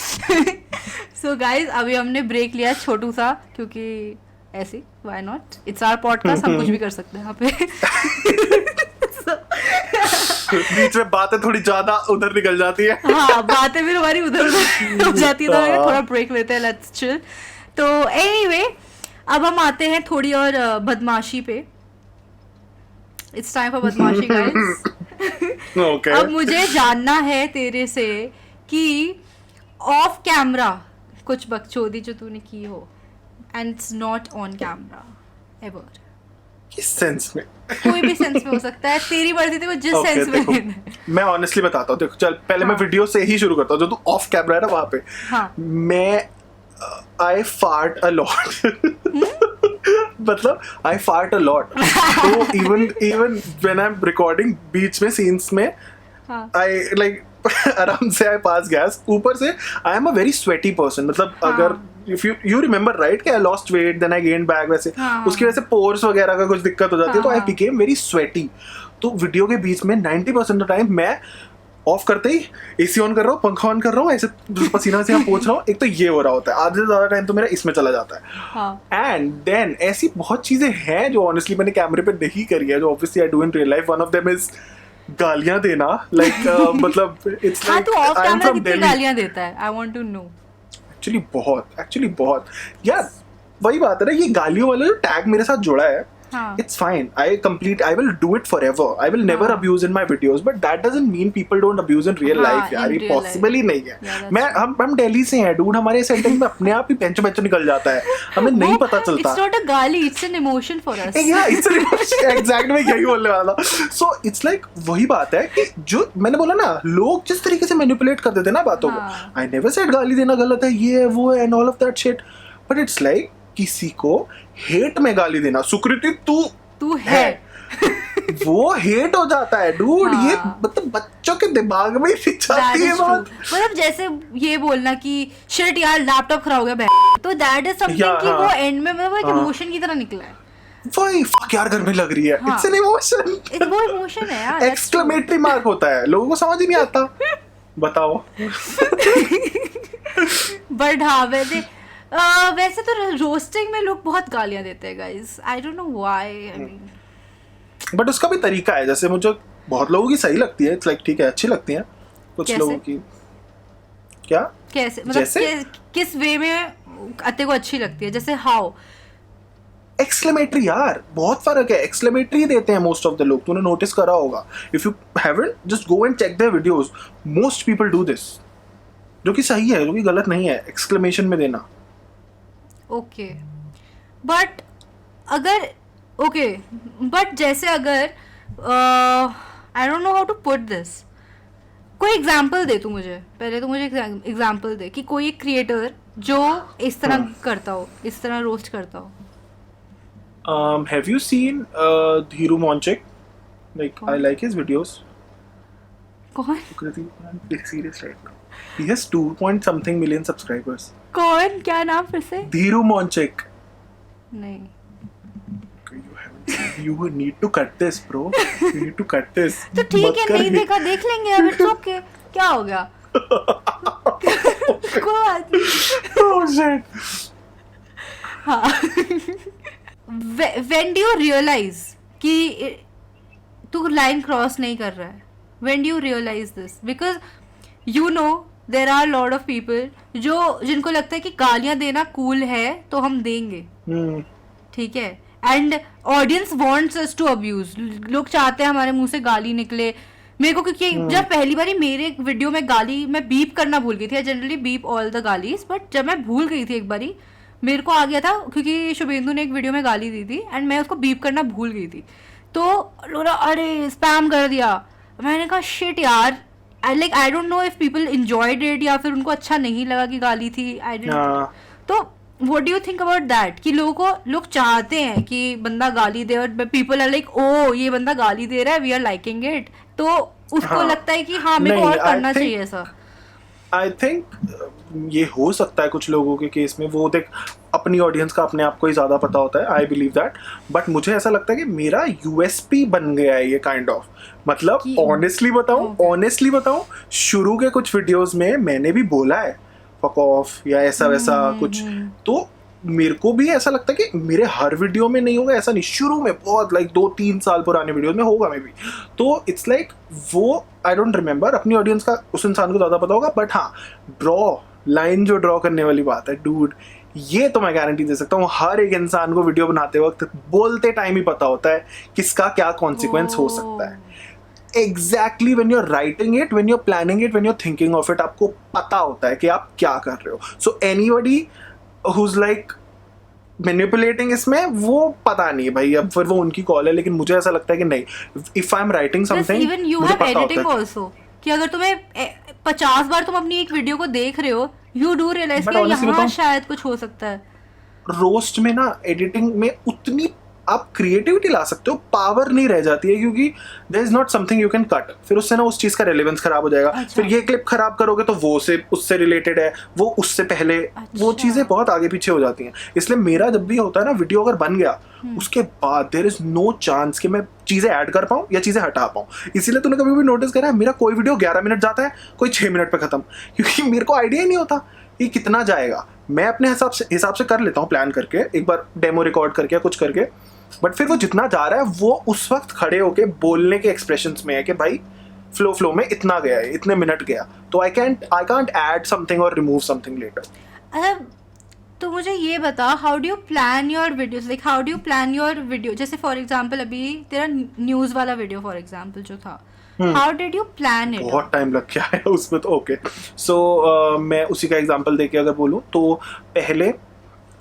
सो गाइज, अभी हमने ब्रेक लिया छोटू सा, क्योंकि ऐसे why not, it's our podcast, हम कुछ भी कर सकते हैं यहाँ पे. बीच में बातें थोड़ी ज्यादा उधर निकल जाती है। हाँ, बातें फिर हमारी उधर उधर हो जाती है, तो हमें थोड़ा ब्रेक लेते हैं, लेट्स चिल। तो एनीवे, अब हम आते हैं थोड़ी और बदमाशी पे। इट्स टाइम फॉर बदमाशी गाइस। ओके, अब मुझे जानना है तेरे से कि ऑफ कैमरा कुछ बकचोदी जो तूने की हो, and it's not on camera ever. किस सेंस में? कोई भी सेंस में हो सकता है, तेरी मर्जी, तेरे को जिस Okay, सेंस में देखो, लेना है। मैं ऑनेस्टली बताता हूँ, देखो चल पहले मैं हाँ। वीडियो से ही शुरू करता हूँ, जो तू ऑफ कैमरा है ना वहां पे। हाँ। मैं आई फार्ट अ लॉट। मतलब आई फार्ट अ लॉट। तो even when I am recording, बीच में सीन्स में हाँ। आई लाइक आराम से आई पास गैस। ऊपर से I am a very sweaty person, मतलब हाँ। अगर इफ यू रिमेंबर राइट कि I lost weight then I gain back, वैसे हाँ। उसकी वजह से पोर्स वगैरह का कुछ दिक्कत हो जाती है, तो आई हाँ। Became very sweaty. तो वीडियो के बीच में 90% ऑफ टाइम मैं ऑफ करते ही एसी ऑन कर रहा हूँ, पंखा ऑन कर रहा हूँ, ऐसे पसीना से पोंछ रहा हूँ, एक तो ये हो रहा होता है, आधे से ज्यादा टाइम तो मेरा इसमें चला जाता है। हाँ। एंड देन ऐसी बहुत चीजें हैं जो ऑनेस्टली मैंने कैमरे पे नहीं करी है, जो obviously I do in real life. One of them is गालियां देना, लाइक मतलब इट्स हाँ, लाइक तू off I am camera from कितनी दिल्ली। गालियां देता है? I want to know. Actually बहुत यार, वही बात है ना, ये गालियों वाला जो टैग मेरे साथ जुड़ा है, हाँ। it's fine. I will do it forever. I will never हाँ। abuse in my videos, but that doesn't mean people don't abuse in real हाँ, life यार, in ये real possible ही नहीं है। Yeah, that's मैं हम दिल्ली से हैं डूड, हमारे सेंटर में अपने आप ही बेंचो बेंचो निकल जाता है, हमें नहीं पता चलता। It's not a गाली, it's an emotion for us. Yeah, it's an emotion. Exact मैं यही बोलने वाला था। So it's like वही बात है कि जो मैंने बोला ना, लोग जिस तरीके से मैनिपुलेट कर देते हैं ना बातों को, हाँ। I never said गाली देना गलत है, ये है वो है and all of that shit, but it's like किसी को हेट में गाली देना, सुकृति तू है। वो हेट हो जाता है डूड। हाँ। ये मतलब बच्चों के दिमाग में ही That जाती है is true. बात। मतलब जैसे ये बोलना कि शिट यार लैपटॉप खराब हो गया, तो दैट इज समथिंग Yeah, कि हाँ। वो एंड में मतलब एक हाँ। इमोशन की तरह निकला है। वही फक यार गर्मी लग रही है, हाँ। It's an emotion. वो इमोशन है यार। एक्सक्लेमेटरी मार्क होता है, लोगों को समझ ही नहीं आता। बताओ। बट हाँ, वैसे तो रोस्टिंग में लोग बहुत गालियां देते हैं guys, I don't know why. I mean but उसका भी तरीका है, जैसे मुझे बहुत लोगों की सही लगती है, इट्स लाइक ठीक है, अच्छी लगती है कुछ कैसे? लोगों की। क्या कैसे मतलब जैसे? किस वे में अते को अच्छी लगती है? जैसे हाउ? एक्सक्लेमेटरी यार, बहुत फर्क है। एक्सक्लेमेटरी ही देते हैं मोस्ट ऑफ द लोग, तूने नोटिस करा होगा। If you haven't, just go and check their videos, most people do this, जो कि सही है, जो कि गलत नहीं है, एक्सक्लेमेशन में देना। ओके, बट अगर ओके बट जैसे अगर I don't know how to put this, कोई एग्जांपल दे तू मुझे, पहले तो मुझे एग्जांपल दे कि कोई एक क्रिएटर जो इस तरह करता हो, इस तरह रोस्ट करता हो। Have you seen Dhiru Monchik? Like I like his videos. कौन Sukriti, I'm being serious right now. He has 2 million subscribers. कौन क्या नाम फिर से? Dhiru Monchik. नहीं। You need to cut this, bro. You need to cut this. तो ठीक मत है, कर नहीं ये। देखा, देख लेंगे अब, इट्स ओके। क्या हो गया? कोई बात नहीं। Oh shit. हाँ। When do you realize कि तू लाइन क्रॉस नहीं कर रहा है? When do you realize this? Because you know there are a lot of people जिनको लगता है कि गालियां देना कूल है तो हम देंगे, ठीक है, and audience wants us to abuse. लोग चाहते हैं हमारे मुंह से गाली निकले। मेरे को क्योंकि जब पहली बारी मेरे वीडियो में गाली, मैं बीप करना भूल गई थी, जनरली बीप ऑल द गालीज, बट जब मैं भूल गई थी एक बारी, मेरे को आ गया था क्योंकि शुभेंदु ने एक वीडियो में गाली दी थी एंड मैं उसको बीप करना भूल गई थी, तो लोग अरे स्पैम कर दिया। मैंने कहा शिट यार, I don't know if people enjoyed it या फिर उनको अच्छा नहीं लगा कि गाली थी, आई डोंट। तो what do you think about that कि लोग चाहते हैं कि बंदा गाली दे और पीपल आर लाइक ओ ये बंदा गाली दे रहा है, वी आर लाइकिंग इट, तो उसको लगता है कि हाँ मेरे को और करना चाहिए ऐसा। आई थिंक ये हो सकता है कुछ लोगों के केस में, वो देख अपनी ऑडियंस का अपने आप को ही ज़्यादा पता होता है, आई बिलीव दैट। बट मुझे ऐसा लगता है कि मेरा यूएसपी बन गया है ये काइंड ऑफ, मतलब ऑनेस्टली बताऊं शुरू के कुछ वीडियोस में मैंने भी बोला है फक ऑफ या ऐसा वैसा कुछ, तो मेरे को भी ऐसा लगता है कि मेरे हर वीडियो में नहीं होगा, ऐसा नहीं, शुरू में बहुत लाइक 2-3 साल पुराने वीडियो में होगा मे बी, तो इट्स लाइक वो आई डोंट रिमेंबर, अपनी ऑडियंस का उस इंसान को ज़्यादा पता होगा, बट हाँ ड्रॉ लाइन जो ड्रॉ करने वाली बात है डूड, ये तो मैं गारंटी दे सकता हूँ, हर एक इंसान को वीडियो बनाते वक्त बोलते टाइम ही पता होता है किसका क्या कॉन्सिक्वेंस हो सकता है। Exactly when you are writing it, when you are planning it, when you are thinking of it, आपको पता होता है कि आप क्या कर रहे हो। So anybody who is like manipulating इसमें, वो पता नहीं भाई, अब फिर वो उनकी कॉल है, लेकिन मुझे ऐसा लगता है कि नहीं, if I am writing something, even you have editing also, कि अगर तुम्हें 50 बार तुम अपनी एक वीडियो को देख रहे हो, यू डू रियलाइज कि यहाँ शायद कुछ हो सकता है। रोस्ट में ना एडिटिंग में उतनी आप क्रिएटिविटी ला सकते हो, पावर नहीं रह जाती है, क्योंकि there is not something you can cut, फिर उससे ना उस चीज का रेलेवेंस खराब हो जाएगा। अच्छा। फिर ये क्लिप खराब करोगे तो वो से उससे रिलेटेड है, वो उससे पहले, वो अच्छा। चीजें बहुत आगे पीछे हो जाती हैं। इसलिए मेरा जब भी होता है ना वीडियो अगर बन गया, उसके बाद देयर इज नो चांस कि मैं चीजें ऐड कर पाऊँ या चीजें हटा पाऊँ। इसीलिए तूने कभी भी नोटिस करा है मेरा कोई वीडियो 11 मिनट जाता है, कोई 6 मिनट पे खत्म, क्योंकि मेरे को आइडिया ही नहीं होता ये कितना जाएगा। मैं अपने हिसाब से कर लेता हूँ प्लान करके, एक बार डेमो रिकॉर्ड करके कुछ करके, बट फिर वो जितना जा रहा है वो उस वक्त खड़े होके बोलने के एक्सप्रेशंस में है कि भाई फ्लो में इतना गया है, इतने मिनट गया, तो आई कांट ऐड समथिंग और रिमूव समथिंग लेटर। अच्छा, तो मुझे ये बता, how do you plan your videos, like how do you plan your video, जैसे फॉर एग्जांपल अभी तेरा न्यूज़ वाला वीडियो फॉर एग्जांपल जो था, how did you plan it? बहुत टाइम लग गया है उसमें तो। ओके सो मैं उसी का एग्जांपल देके अगर बोलूँ तो पहले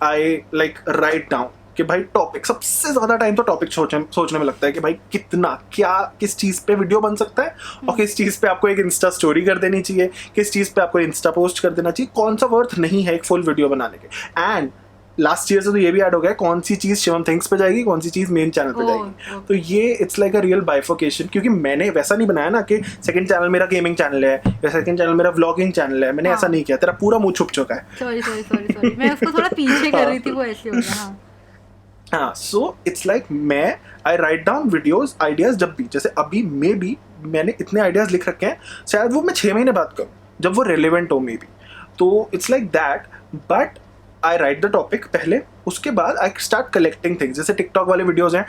आई लाइक राइट डाउन कि भाई टॉपिक, सबसे ज्यादा टाइम तो टॉपिक सोचने में लगता है कि भाई कितना क्या किस चीज पे वीडियो बन सकता है, और किस चीज पे आपको एक इंस्टा स्टोरी कर देनी चाहिए, किस चीज पे आपको इंस्टा पोस्ट कर देना चाहिए, कौन सा वर्थ नहीं है एक फुल वीडियो बनाने के। एंड लास्ट ईयर से तो ये भी ऐड हो गया है कौन सी चीज शिवम थिंग्स पे जाएगी, कौन सी चीज मेन चैनल पे जाएगी। तो ये it's like a real bifurcation, क्योंकि मैंने वैसा नहीं बनाया ना कि सेकंड चैनल मेरा गेमिंग चैनल है या सेकंड चैनल मेरा व्लॉगिंग चैनल है, मैंने ऐसा नहीं किया। तेरा पूरा मुंह छुप चुका है। सॉरी मैं उसको थोड़ा पीछे कर रही थी, वो ऐसे हो गया। हाँ, सो इट्स लाइक मैं आई राइट डाउन वीडियोस आइडियाज, जब भी जैसे अभी मे बी मैंने इतने आइडियाज लिख रखे हैं, शायद वो मैं 6 महीने बाद करूँ जब वो रेलेवेंट हो मे बी, तो it's like that. But I right the topic पहले, उसके बाद आई स्टार्ट कलेक्टिंग थिंग्स। जैसे टिकटॉक वाले वीडियोज हैं,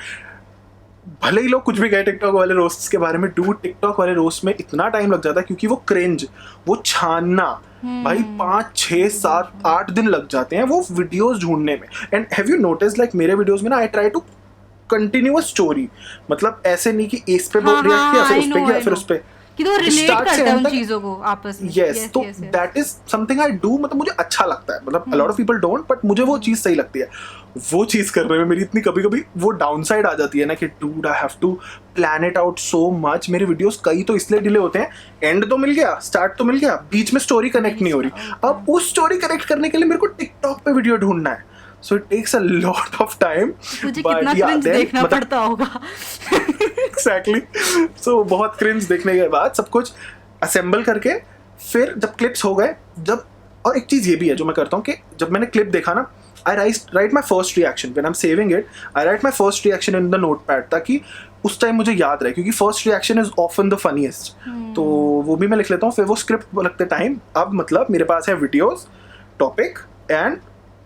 भले ही लोग कुछ भी कहे टिकटॉक वाले रोस्ट के बारे में, डूड टिकटॉक वाले रोस्ट में इतना टाइम लग जाता है क्योंकि वो क्रिंज, वो छानना, भाई 5, 6, 7, 8 दिन लग जाते हैं वो वीडियोस ढूंढने में। And have you notice like मेरे वीडियोस में ना I try to continuous story, मतलब ऐसे नहीं कि इस पे रिएक्ट किया फिर उस पे किया फिर उस पे, कि तो रिलेट करता है उन चीजों को आपस में। यस, तो that is something I do, मतलब मुझे अच्छा लगता है, मतलब अ lot of people don't, but मुझे वो चीज सही लगती है। वो चीज करने में मेरी इतनी कभी कभी वो डाउन साइड आ जाती है ना कि dude I have to plan it out so much. मेरे वीडियोस कई तो इसलिए डिले होते हैं, एंड तो मिल गया, स्टार्ट तो मिल गया, बीच में स्टोरी कनेक्ट नहीं हो रही। अब उस स्टोरी कनेक्ट करने के लिए मेरे को टिकटॉक पे वीडियो ढूंढना है, so it takes a lot of time. तुझे कितना क्रिंज देखना पड़ता होगा। एग्जैक्टली, सो बहुत क्रिंज देखने के बाद सब कुछ असेंबल करके फिर जब क्लिप्स हो गए, जब, और एक चीज ये भी है जो मैं करता हूँ कि जब मैंने क्लिप देखा ना, I write my first reaction when I am saving it, I write my first reaction in the notepad, ताकि उस टाइम मुझे याद रहे, क्योंकि first reaction is often the funniest. तो वो भी मैं लिख लेता हूँ, फिर वो स्क्रिप्ट लिखते टाइम, अब मतलब मेरे पास है videos, topic and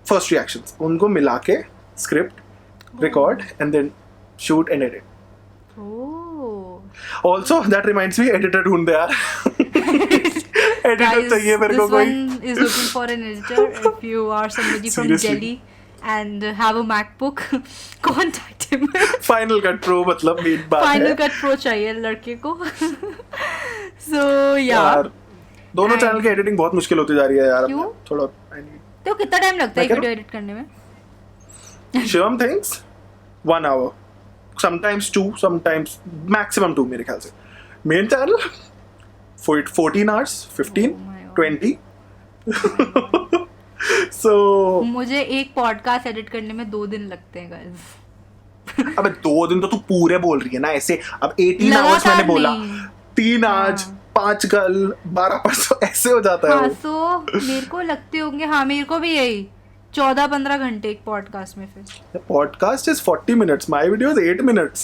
first reactions, उनको मिला के script record and then shoot and edit. Also, that reminds me, editor ढूंढ दे यार। Editor चाहिए मेरे को कोई। This one is looking for an editor. If you are somebody from Seriously. Delhi and have a MacBook, contact him. Final Cut Pro मतलब main बात है। Final Cut Pro चाहिए लड़के को। So yeah. यार दोनों चैनल की एडिटिंग बहुत मुश्किल होती जा रही है यार। क्यों? थोड़ा तो कितना टाइम लगता है एक वीडियो एडिट करने में? Shivam things 1 hour, sometimes 2, sometimes maximum 2 मेरे ख्याल से। Main channel 14 hours, 15, 20। So मुझे एक पॉडकास्ट एडिट करने में 2 दिन लगते हैं गाइस। अबे 2 दिन तो तू पूरे बोल रही है ना ऐसे। अब 18 hours मैंने बोला, 3 आज, 5 कल, 12 परसों, ऐसे हो जाता है। हाँ, तो मेरे को लगते होंगे, हाँ मेरे को भी यही 14-15 घंटे एक पॉडकास्ट में। फिर podcast is 40 minutes, my video is 8 minutes।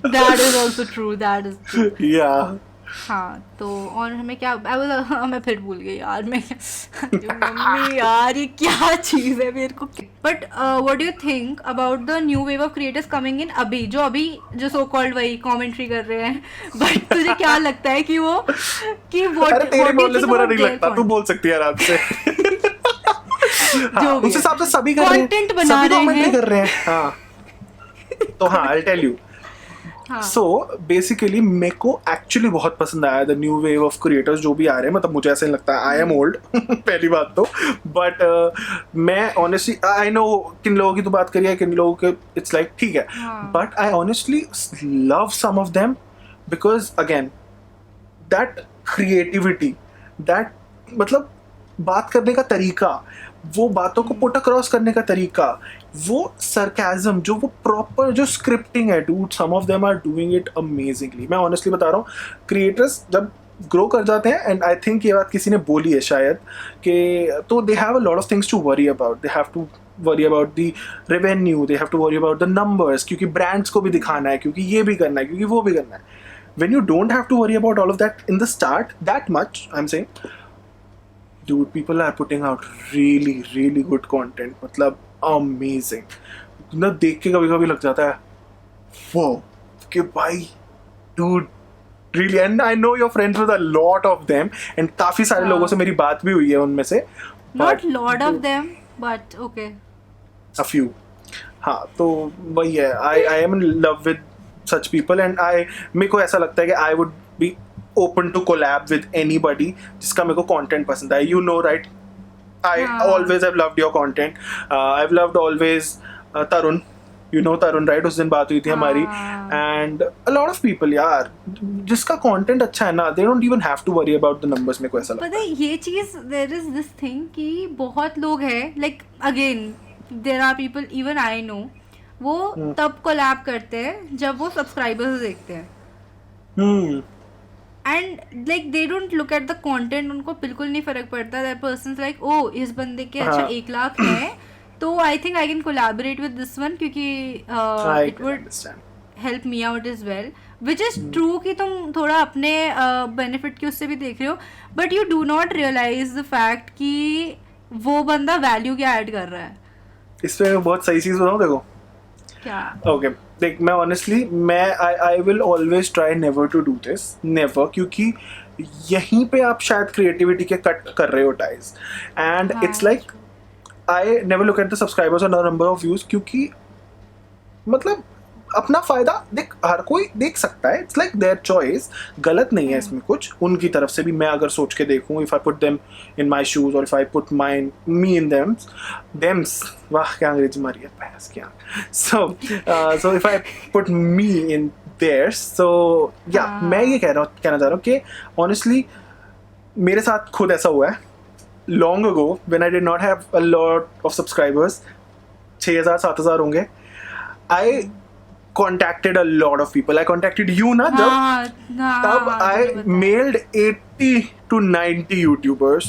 That is also true, that is true. Yeah, हाँ तो और हमें क्या मैं फिर भूल गई यार मैं मम्मी यार ये क्या चीज़ है मेरे को. But what do you think about the new wave of creators coming in अभी जो सो कॉल्ड वही कॉमेंट्री कर रहे हैं. बट तुझे क्या लगता है कि अरे तेरे बोलने से बुरा नहीं लगता, तू बोल सकती है आराम से. जो उस हिसाब से सभी कर रहे हैं, कंटेंट बना सभी रहे कमेंट्री हैं. कर रहे हैं. हाँ तो हाँ I tell you. So basically मेरे को एक्चुअली बहुत पसंद आया the new wave of creators जो भी आ रहे हैं. मतलब मुझे ऐसा नहीं लगता आई एम ओल्ड पहली बात तो. बट मैं ऑनेस्टली आई नो किन लोगों की तो बात करिए, किन लोगों के इट्स लाइक ठीक है. But I honestly love some of them because again that creativity, that मतलब बात करने का तरीका, वो बातों को पुट अक्रॉस करने का तरीका, वो सरकाज़म, जो वो प्रॉपर जो स्क्रिप्टिंग है dude, some of them are doing it amazingly. मैं ऑनेस्टली बता रहा हूँ क्रिएटर्स जब ग्रो कर जाते हैं, एंड आई थिंक ये बात किसी ने बोली है शायद कि तो they have a lot of things to worry about. They have to worry about the revenue, they have to worry about the numbers, क्योंकि ब्रांड्स को भी दिखाना है, क्योंकि ये भी करना है, क्योंकि वो भी करना है. when you don't have to worry about all of that in the start that much, I'm saying, dude, people are putting out really really good content. मतलब amazing. ना देख के कभी कभी लग जाता है वो कि भाई dude really, and I know you're friends with a lot of them, and काफी सारे लोगों से मेरी बात भी हुई है उनमें से. Not lot of them, but okay. A few. हाँ तो वही है. I am in love with such people, and मेरे को ऐसा लगता है कि I would be open to collab with anybody जिसका मेरे को content पसंद है. You know right, I always have loved your content. I've loved always Tarun. You know Tarun right? उस दिन बात हुई थी हमारी. And a lot of people यार जिसका content अच्छा है ना, they don't even have to worry about the numbers. मेरे को ऐसा लगता है. पता है ये चीज़, there is this thing कि बहुत लोग हैं, like again there are people even I know, वो तब कोलैब करते हैं जब वो सब्सक्राइबर्स देखते हैं. And like they don't look at the content. उनको बिल्कुल नहीं फर्क पड़ता. दैट पर्सन लाइक ओ इस बंदे के अच्छा 1 लाख है तो I think I can collaborate with this one क्योंकि it would help me out is well, which is true कि तुम थोड़ा अपने बेनिफिट की उससे भी देख रहे हो, but you do not realise the fact कि वो बंदा वैल्यू क्या ऐड कर रहा है. इस पे बहुत सही चीज़ बताऊँ देखो. क्या ओके देख, मैं honestly I will always try never to do this, never, क्योंकि यहीं पे आप शायद क्रिएटिविटी के कट कर रहे हो ties. And it's like I never look at the subscribers और नंबर ऑफ व्यूज, क्योंकि मतलब अपना फायदा देख हर कोई देख सकता है. इट्स लाइक देयर चॉइस, गलत नहीं है इसमें कुछ उनकी तरफ से भी. मैं अगर सोच के देखूँ, if I put them in my shoes और if I put me in thems, वाह क्या अंग्रेजी मारी है भैंस क्या. So if I put me in theirs, so या मैं ये कहना चाह रहा हूँ कि ऑनेस्टली मेरे साथ खुद ऐसा हुआ है. Long ago when I did not have a lot of subscribers, 6,000-7,000 होंगे, I contacted a lot of people. I contacted you ना जब, तब I mailed 80 to 90 YouTubers.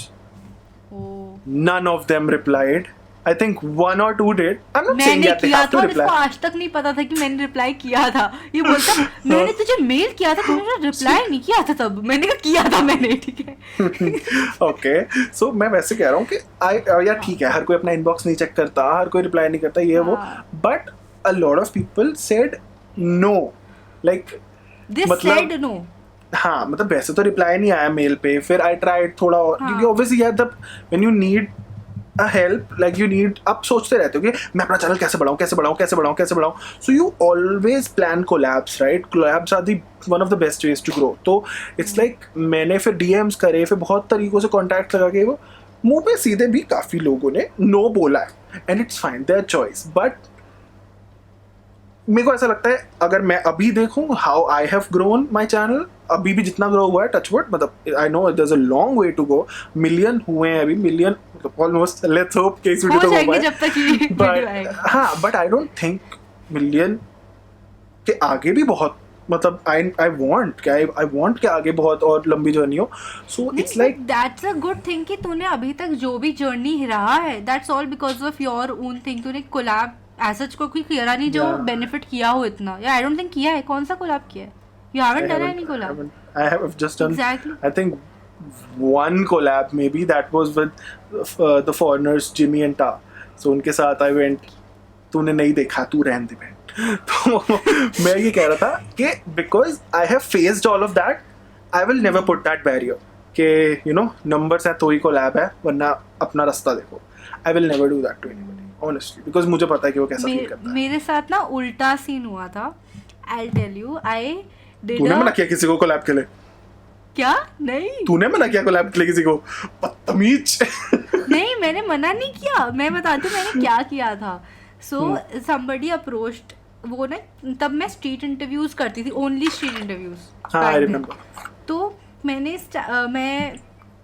None of them replied. I think 1 or 2 did. I'm not saying that they have to reply. इसको आज तक नहीं पता था कि मैंने रिप्लाई किया था. ये बोलता मैंने तुझे मेल किया था, तूने रिप्लाई नहीं किया था. तब मैंने कहा किया था मैंने, ठीक है. ओके सो मैं वैसे कह रहा हूँ कि यार ठीक है, हर कोई अपना इनबॉक्स नहीं चेक करता, हर कोई रिप्लाई नहीं करता, ये वो, but a lot of people said no, like they said no. हाँ मतलब वैसे तो रिप्लाई नहीं आया मेल पे. फिर आई ट्राइड थोड़ा और, क्योंकि ऑब्वियसली यार जब when you need a help, like you need, आप सोचते रहते हो कि मैं अपना चैनल कैसे बढ़ाऊं. So you always plan collabs, right? Collabs are the one of the best ways to grow. तो इट्स लाइक मैंने फिर डीएम्स करे, फिर बहुत तरीकों से कॉन्टैक्ट लगा के, वो मुंह पे सीधे भी काफ़ी लोगों ने नो बोला है, and it's fine, their choice. But मेरे को ऐसा लगता है अगर मैं अभी देखूं how I have grown my channel, अभी भी जितना ग्रो हुआ है, टचवुड, मतलब I know there is a long way to go. Million हुए हैं अभी, मिलियन ऑलमोस्ट, लेट्स होप कि इस वीडियो तक हो पाए जब तक ये वीडियो आएगा. हाँ but I don't think million के आगे भी बहुत, मतलब आई वांट के आगे बहुत और लंबी जर्नी हो. सो it's like that's a good thing कि तूने अभी तक जो भी जर्नी रहा है, that's all because of your own thing. तूने कोलैब एज सच को कोई किया नहीं जो बेनिफिट किया हो इतना, या आई डोंट थिंक किया है. कौन सा कोलैब किया है? You haven't done any collab? I have just done. Exactly. I think one collab maybe that was with the foreigners Jimmy and Ta. So उनके साथ I went. तूने नहीं देखा, तू रहने दे बहन. तो मैं ये कह रहा था कि because I have faced all of that, I will never put that barrier. कि you know numbers है तो ही collab है, वरना अपना रास्ता देखो. I will never do that to anybody, honestly, because मुझे पता है कि वो कैसा फील करता है. मेरे साथ ना उल्टा सीन हुआ था. I'll tell you, I did तूने मना किया किसी को collab के लिए? क्या? नहीं. तूने मना किया collab के लिए किसी को? बदतमीज. नहीं, मैंने मना नहीं किया. मैं बताती हूँ मैंने क्या किया था. So somebody approached. वो ना तब मैं स्ट्रीट इंटरव्यूज करती थी, ओनली स्ट्रीट इंटरव्यूज. हाँ, I remember. तो मैंने मैं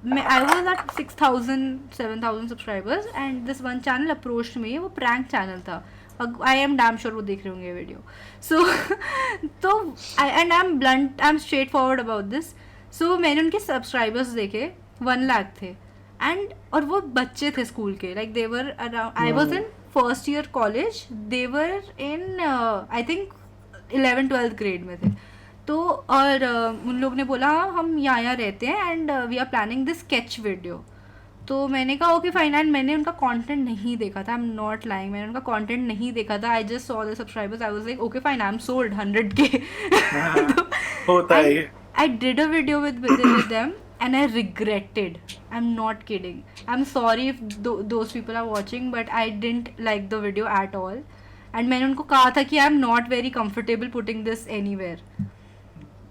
I was at 6,000-7,000 subscribers and this one channel approached me. वो prank channel था. I am damn sure वो देख रहे होंगे ये वीडियो. So तो and I'm blunt, I'm straightforward about this. So मैंने उनके subscribers देखे 1 लाख थे and और वो बच्चे थे स्कूल के. Like they were around. I was in first year college. They were in I think 11th-12th grade में थे. तो और उन लोग ने बोला हम यहाँ रहते हैं and we are planning this sketch video. तो मैंने कहा ओके फाइन. एंड मैंने उनका कंटेंट नहीं देखा था. आई एम नॉट लाइंग. मैंने उनका कंटेंट नहीं देखा था. I just saw the subscribers. I was like okay fine, I am sold 100K. होता है ये. I did a video with them and I regretted. I'm not kidding. I'm sorry if those people are watching, but I didn't like the video at all. And मैंने उनको कहा था कि I'm not very comfortable putting this anywhere.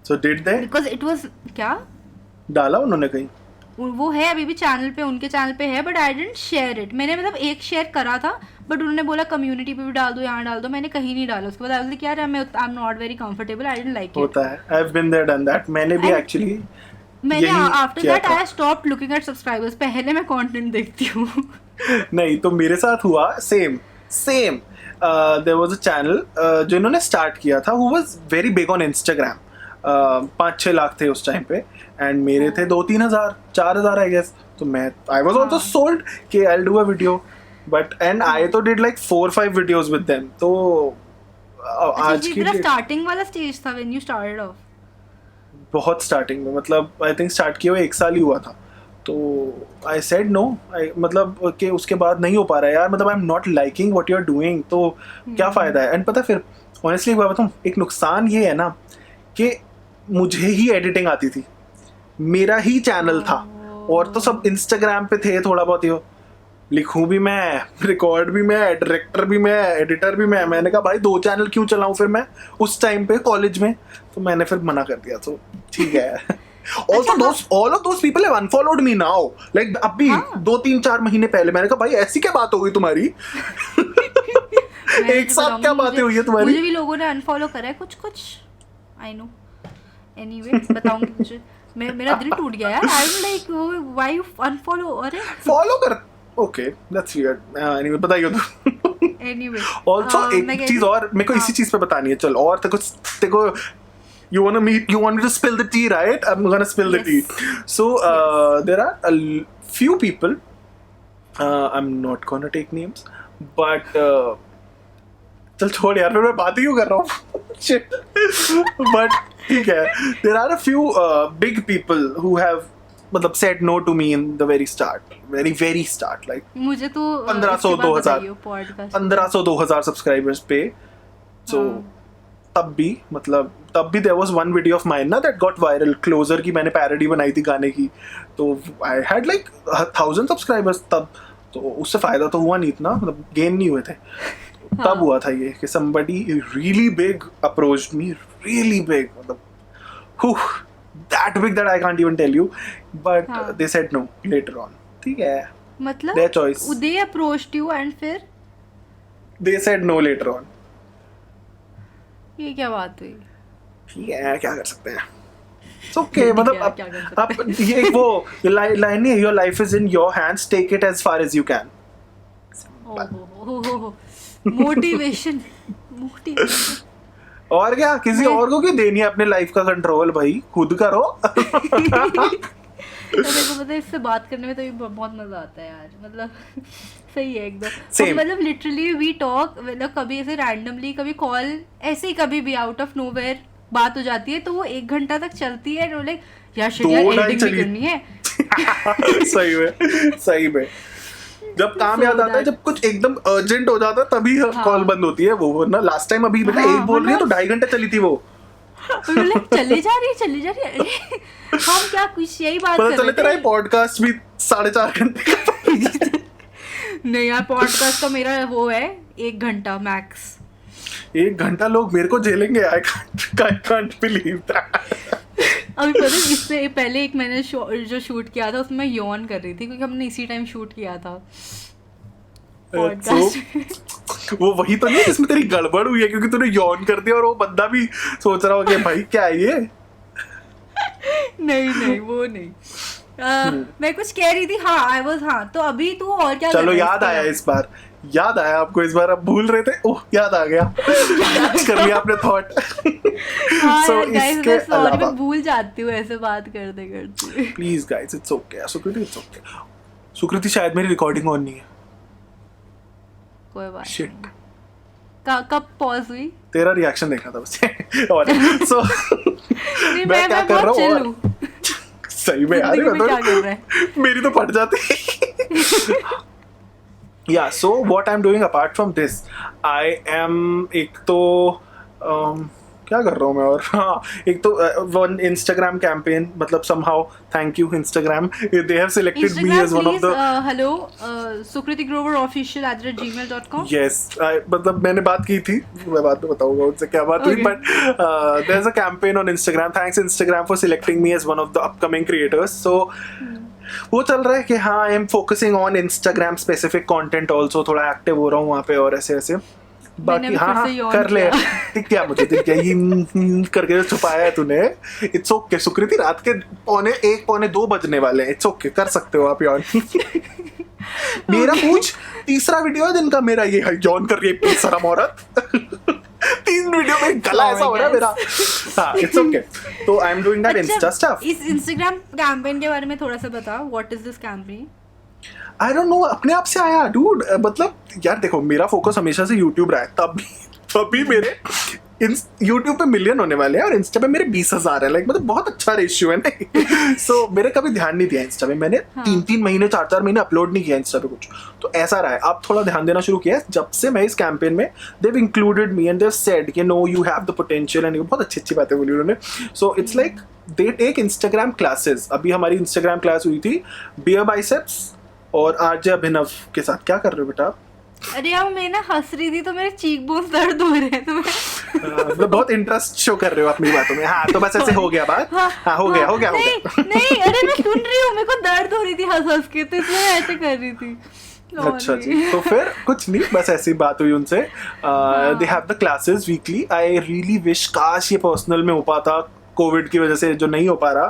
So did they? Because it was क्या? डाला उन्होंने कहीं? वो है अभी भी चैनल पे, उनके चैनल पे है, but I didn't share it. मैंने मतलब एक शेयर करा था बट उन्होंने बोला कम्युनिटी पे भी डाल दो, यहाँ डाल दो. मैंने कहीं नहीं डाला. उसके बाद आई वाज लाइक यार I am not very comfortable. I didn't like it. होता है. I have been there done that. मैंने भी एक्चुअली मैंने after that I stopped looking at subscribers. पहले मैं कंटेंट देखती हूँ. नहीं तो मेरे साथ हुआ same. There was a channel जो इन्होंने स्टार्ट किया था. Who was very big on Instagram. 5-6 lakh थे उस टाइम पे एंड मेरे थे 2-3 हज़ार 4,000 आई गेस. तो मैं आई वाज आल्सो सोल्ड कि I will do a video but and I तो did like 4-5 videos with them. तो आज की स्टार्टिंग वाला स्टेज था व्हेन यू स्टार्टेड ऑफ. बहुत स्टार्टिंग में, मतलब आई थिंक स्टार्ट किया हुआ 1 साल ही हुआ था. तो आई सेड नो. मतलब कि उसके बाद नहीं हो पा रहा है यार. मतलब I am not liking what you are doing. तो क्या फ़ायदा है. एंड पता फिर ऑनेस्टली एक बात बताऊँ, एक नुकसान ये है ना कि मुझे ही एडिटिंग आती थी. मेरा ही चैनल था और तो सब इंस्टाग्राम पे थे. थोड़ा बहुत ही लिखूं भी मैं, रिकॉर्ड भी मैं, डायरेक्टर भी मैं, एडिटर भी मैं. मैंने कहा भाई 2 चैनल क्यों चलाऊं फिर मैं उस टाइम पे कॉलेज में. तो मैंने फिर मना कर दिया. तो ठीक है. Also all of those people have unfollowed me now. Like अभी 2-3-4 महीने पहले मैंने कहा भाई ऐसी क्या बात हो गई तुम्हारी. एक साथ क्या बातें हुई है तुम्हारी. मुझे भी लोगों ने अनफॉलो करा है कुछ. I know. एनीवे बताऊंगी मुझे. मेरा दिल टूट गया यार. I am like why you unfollow. अरे फॉलो कर. Okay that's weird. एनीवे बताइए तो. एनीवे आल्सो एक चीज और मेरे को इसी चीज पे बतानी है. चल और तेको you want me to spill the tea, right? I'm gonna spill the tea. So there are a few people, I'm not gonna take names, but चल छोड़ यार, मैं बात ही क्यों कर रहा हूँ. Shit. But ठीक है. There are a few big people who have मतलब said no to me in the very start, like मुझे तो 1500-2000 सब्सक्राइबर्स पे. So तब भी there was one video of mine ना that got viral. Closer की मैंने parody बनाई थी गाने की. तो I had like 1,000 subscribers तब. तो उससे फायदा तो हुआ नहीं इतना, मतलब गेन नहीं हुए थे. तब हुआ था ये कि somebody really big approached me, really big, मतलब that big that I can't even tell you, but they said no later on. ठीक है, मतलब their choice. they approached you and फिर they said no later on. ये क्या बात हुई. ठीक है, क्या कर सकते हैं. ओके मतलब आप ये वो लाइन नहीं है, your life is in your hands, take it as far as you can. Motivation. और क्या, किसी और को क्यों देनी है अपने लाइफ का कंट्रोल. भाई खुद करो. तो मेरे को पता है इससे बात करने में तो बहुत मजा आता है यार. मतलब सही है एकदम. मतलब लिटरली वी टॉक, मतलब कभी ऐसे रैंडमली, कभी कॉल ऐसे ही, कभी भी आउट ऑफ नोवेयर बात हो जाती है तो वो 1 घंटा तक चलती है, लाइक यार दो शिट यार लाइन एडिटिंग भी चली। करनी है। सही में जब काम याद आता है, जब कुछ एकदम अर्जेंट हो जाता है तभी कॉल बंद होती है वो, वरना लास्ट टाइम अभी मतलब हाँ, एक बोल रही है तो वरना- 2.5 घंटे चली थी वो। लाइक चली जा रही है अरे हम क्या कुछ यही बात पता कर चले तेरा रहे ये पॉडकास्ट भी 4.5 घंटे का। थे। नहीं यार पॉडकास्ट का मेरा वो है 1 घंटा मैक्स। 1 घंटा लोग मेरे को झेलेंगे। I can't believe that. अभी पता है इससे पहले एक मैंने जो शूट किया था उसमें मैं यौन कर रही थी क्योंकि हमने इसी टाइम शूट किया था पॉडकास्ट। वो वही तो नहीं है जिसमें तेरी गड़बड़ हुई है क्योंकि तूने यौन कर दिया और वो बंदा भी सोच रहा होगा भाई क्या है ये। नहीं वो नहीं। मैं कुछ कह रही थी। हाँ आई वाज। हाँ तो अभी तू और क्या कर चलो रहा है याद इसके आया, अलावा? इस बार याद आया आपको, इस बार आप भूल रहे थे, ओह याद आ गया। कैच कर लिया आपने थॉट। हाँ So, यार गाइस इसके मैं सॉरी अलावा- मैं भूल जाती हूँ ऐसे बात करते करते। Please guys it's okay. Sukriti it's okay. Sukriti शायद मेरी रिकॉर्डिंग ऑन नहीं है। कोई बात शिट नहीं। कब पॉज हुई? तेरा रिएक्शन देखना था बस। और सो नहीं मैं क्या मैं कर रहा बहुत चिल हूँ हूँ। सही में यार, जिंदगी में मैं क्या कर रहा तो मेरी तो फट जाती। या so what I am doing apart from this, I am एक तो क्या कर रहा हूँ मैं, और हाँ एक तो वन इंस्टाग्राम कैंपेन, मतलब somehow thank you Instagram, they have selected me Instagram as one of please the hello Sukriti Grover official @gmail.com। Yes. मतलब मैंने बात की थी, मैं बाद में बताऊंगा उनसे क्या बात हुई, Okay. But there is a campaign on Instagram, thanks Instagram for selecting me as one of the upcoming creators. So वो चल रहा है कि हाँ I am focusing on Instagram specific content also, थोड़ा एक्टिव हो रहा हूँ वहाँ पे और ऐसे ऐसे बाकी। भी हाँ फिर हाँ से yawn कर ले, किया। दिख गया मुझे, दिख गया ये करके जो छुपाया है तूने। इट्स ओके सुकृति, रात के 1 पौने 2 बजने वाले हैं, इट्स ओके कर सकते हो आप यार। मेरा पूछ तीसरा वीडियो है दिन का मेरा, ये जॉन कर रही है बेशरम औरत। 3 वीडियो में गला ऐसा हो रहा है मेरा। हाँ इट्स ओके। तो I am doing that Insta stuff. इस इंस्टाग्राम कैंपेन के बारे में थोड़ा सा बता, what is this campaign? I don't no, अपने आप से आया डूड। मतलब यार देखो मेरा फोकस हमेशा से यूट्यूब रहा है, तभी मेरे यूट्यूब पे मिलियन होने वाले हैं और इंस्टा पे मेरे 20,000 है, लाइक मतलब बहुत अच्छा रेशियो है ना। सो मेरे कभी ध्यान नहीं दिया इंस्टा पे, मैंने 3 महीने 4 महीने अपलोड नहीं किया इंस्टा पे कुछ, तो ऐसा रहा है। अब थोड़ा ध्यान देना शुरू किया है जब से मैं इस कैंपेन में, Dev included me and Dev said कि no you have the potential, and बहुत अच्छी अच्छी बातें बोली उन्होंने। So it's like they take Instagram classes. अभी हमारी इंस्टाग्राम क्लास हुई थी बियर बाइसेप्स और आरजे अभिनव के साथ। क्या कर रहे हो बेटा आप? अरे यार मैं ना हंस रही थी तो मेरे चीक बोन्स दर्द हो रहे हैं तो मैं मतलब बहुत इंटरेस्ट शो कर रहे हो अपनी बातों में। हाँ तो बस ऐसे हो गया बात। हाँ हो गया नहीं अरे मैं सुन रही हूँ, मेरे को दर्द हो रही थी हंस हंस के, तो इसलिए मैं ऐसे कर रही थी। अच्छा जी, तो फिर कुछ नहीं, बस ऐसी बात हुई उनसे। They have the classes weekly. I really wish काश ये पर्सनल में हो पाता, कोविड की वजह से जो नहीं हो पा रहा।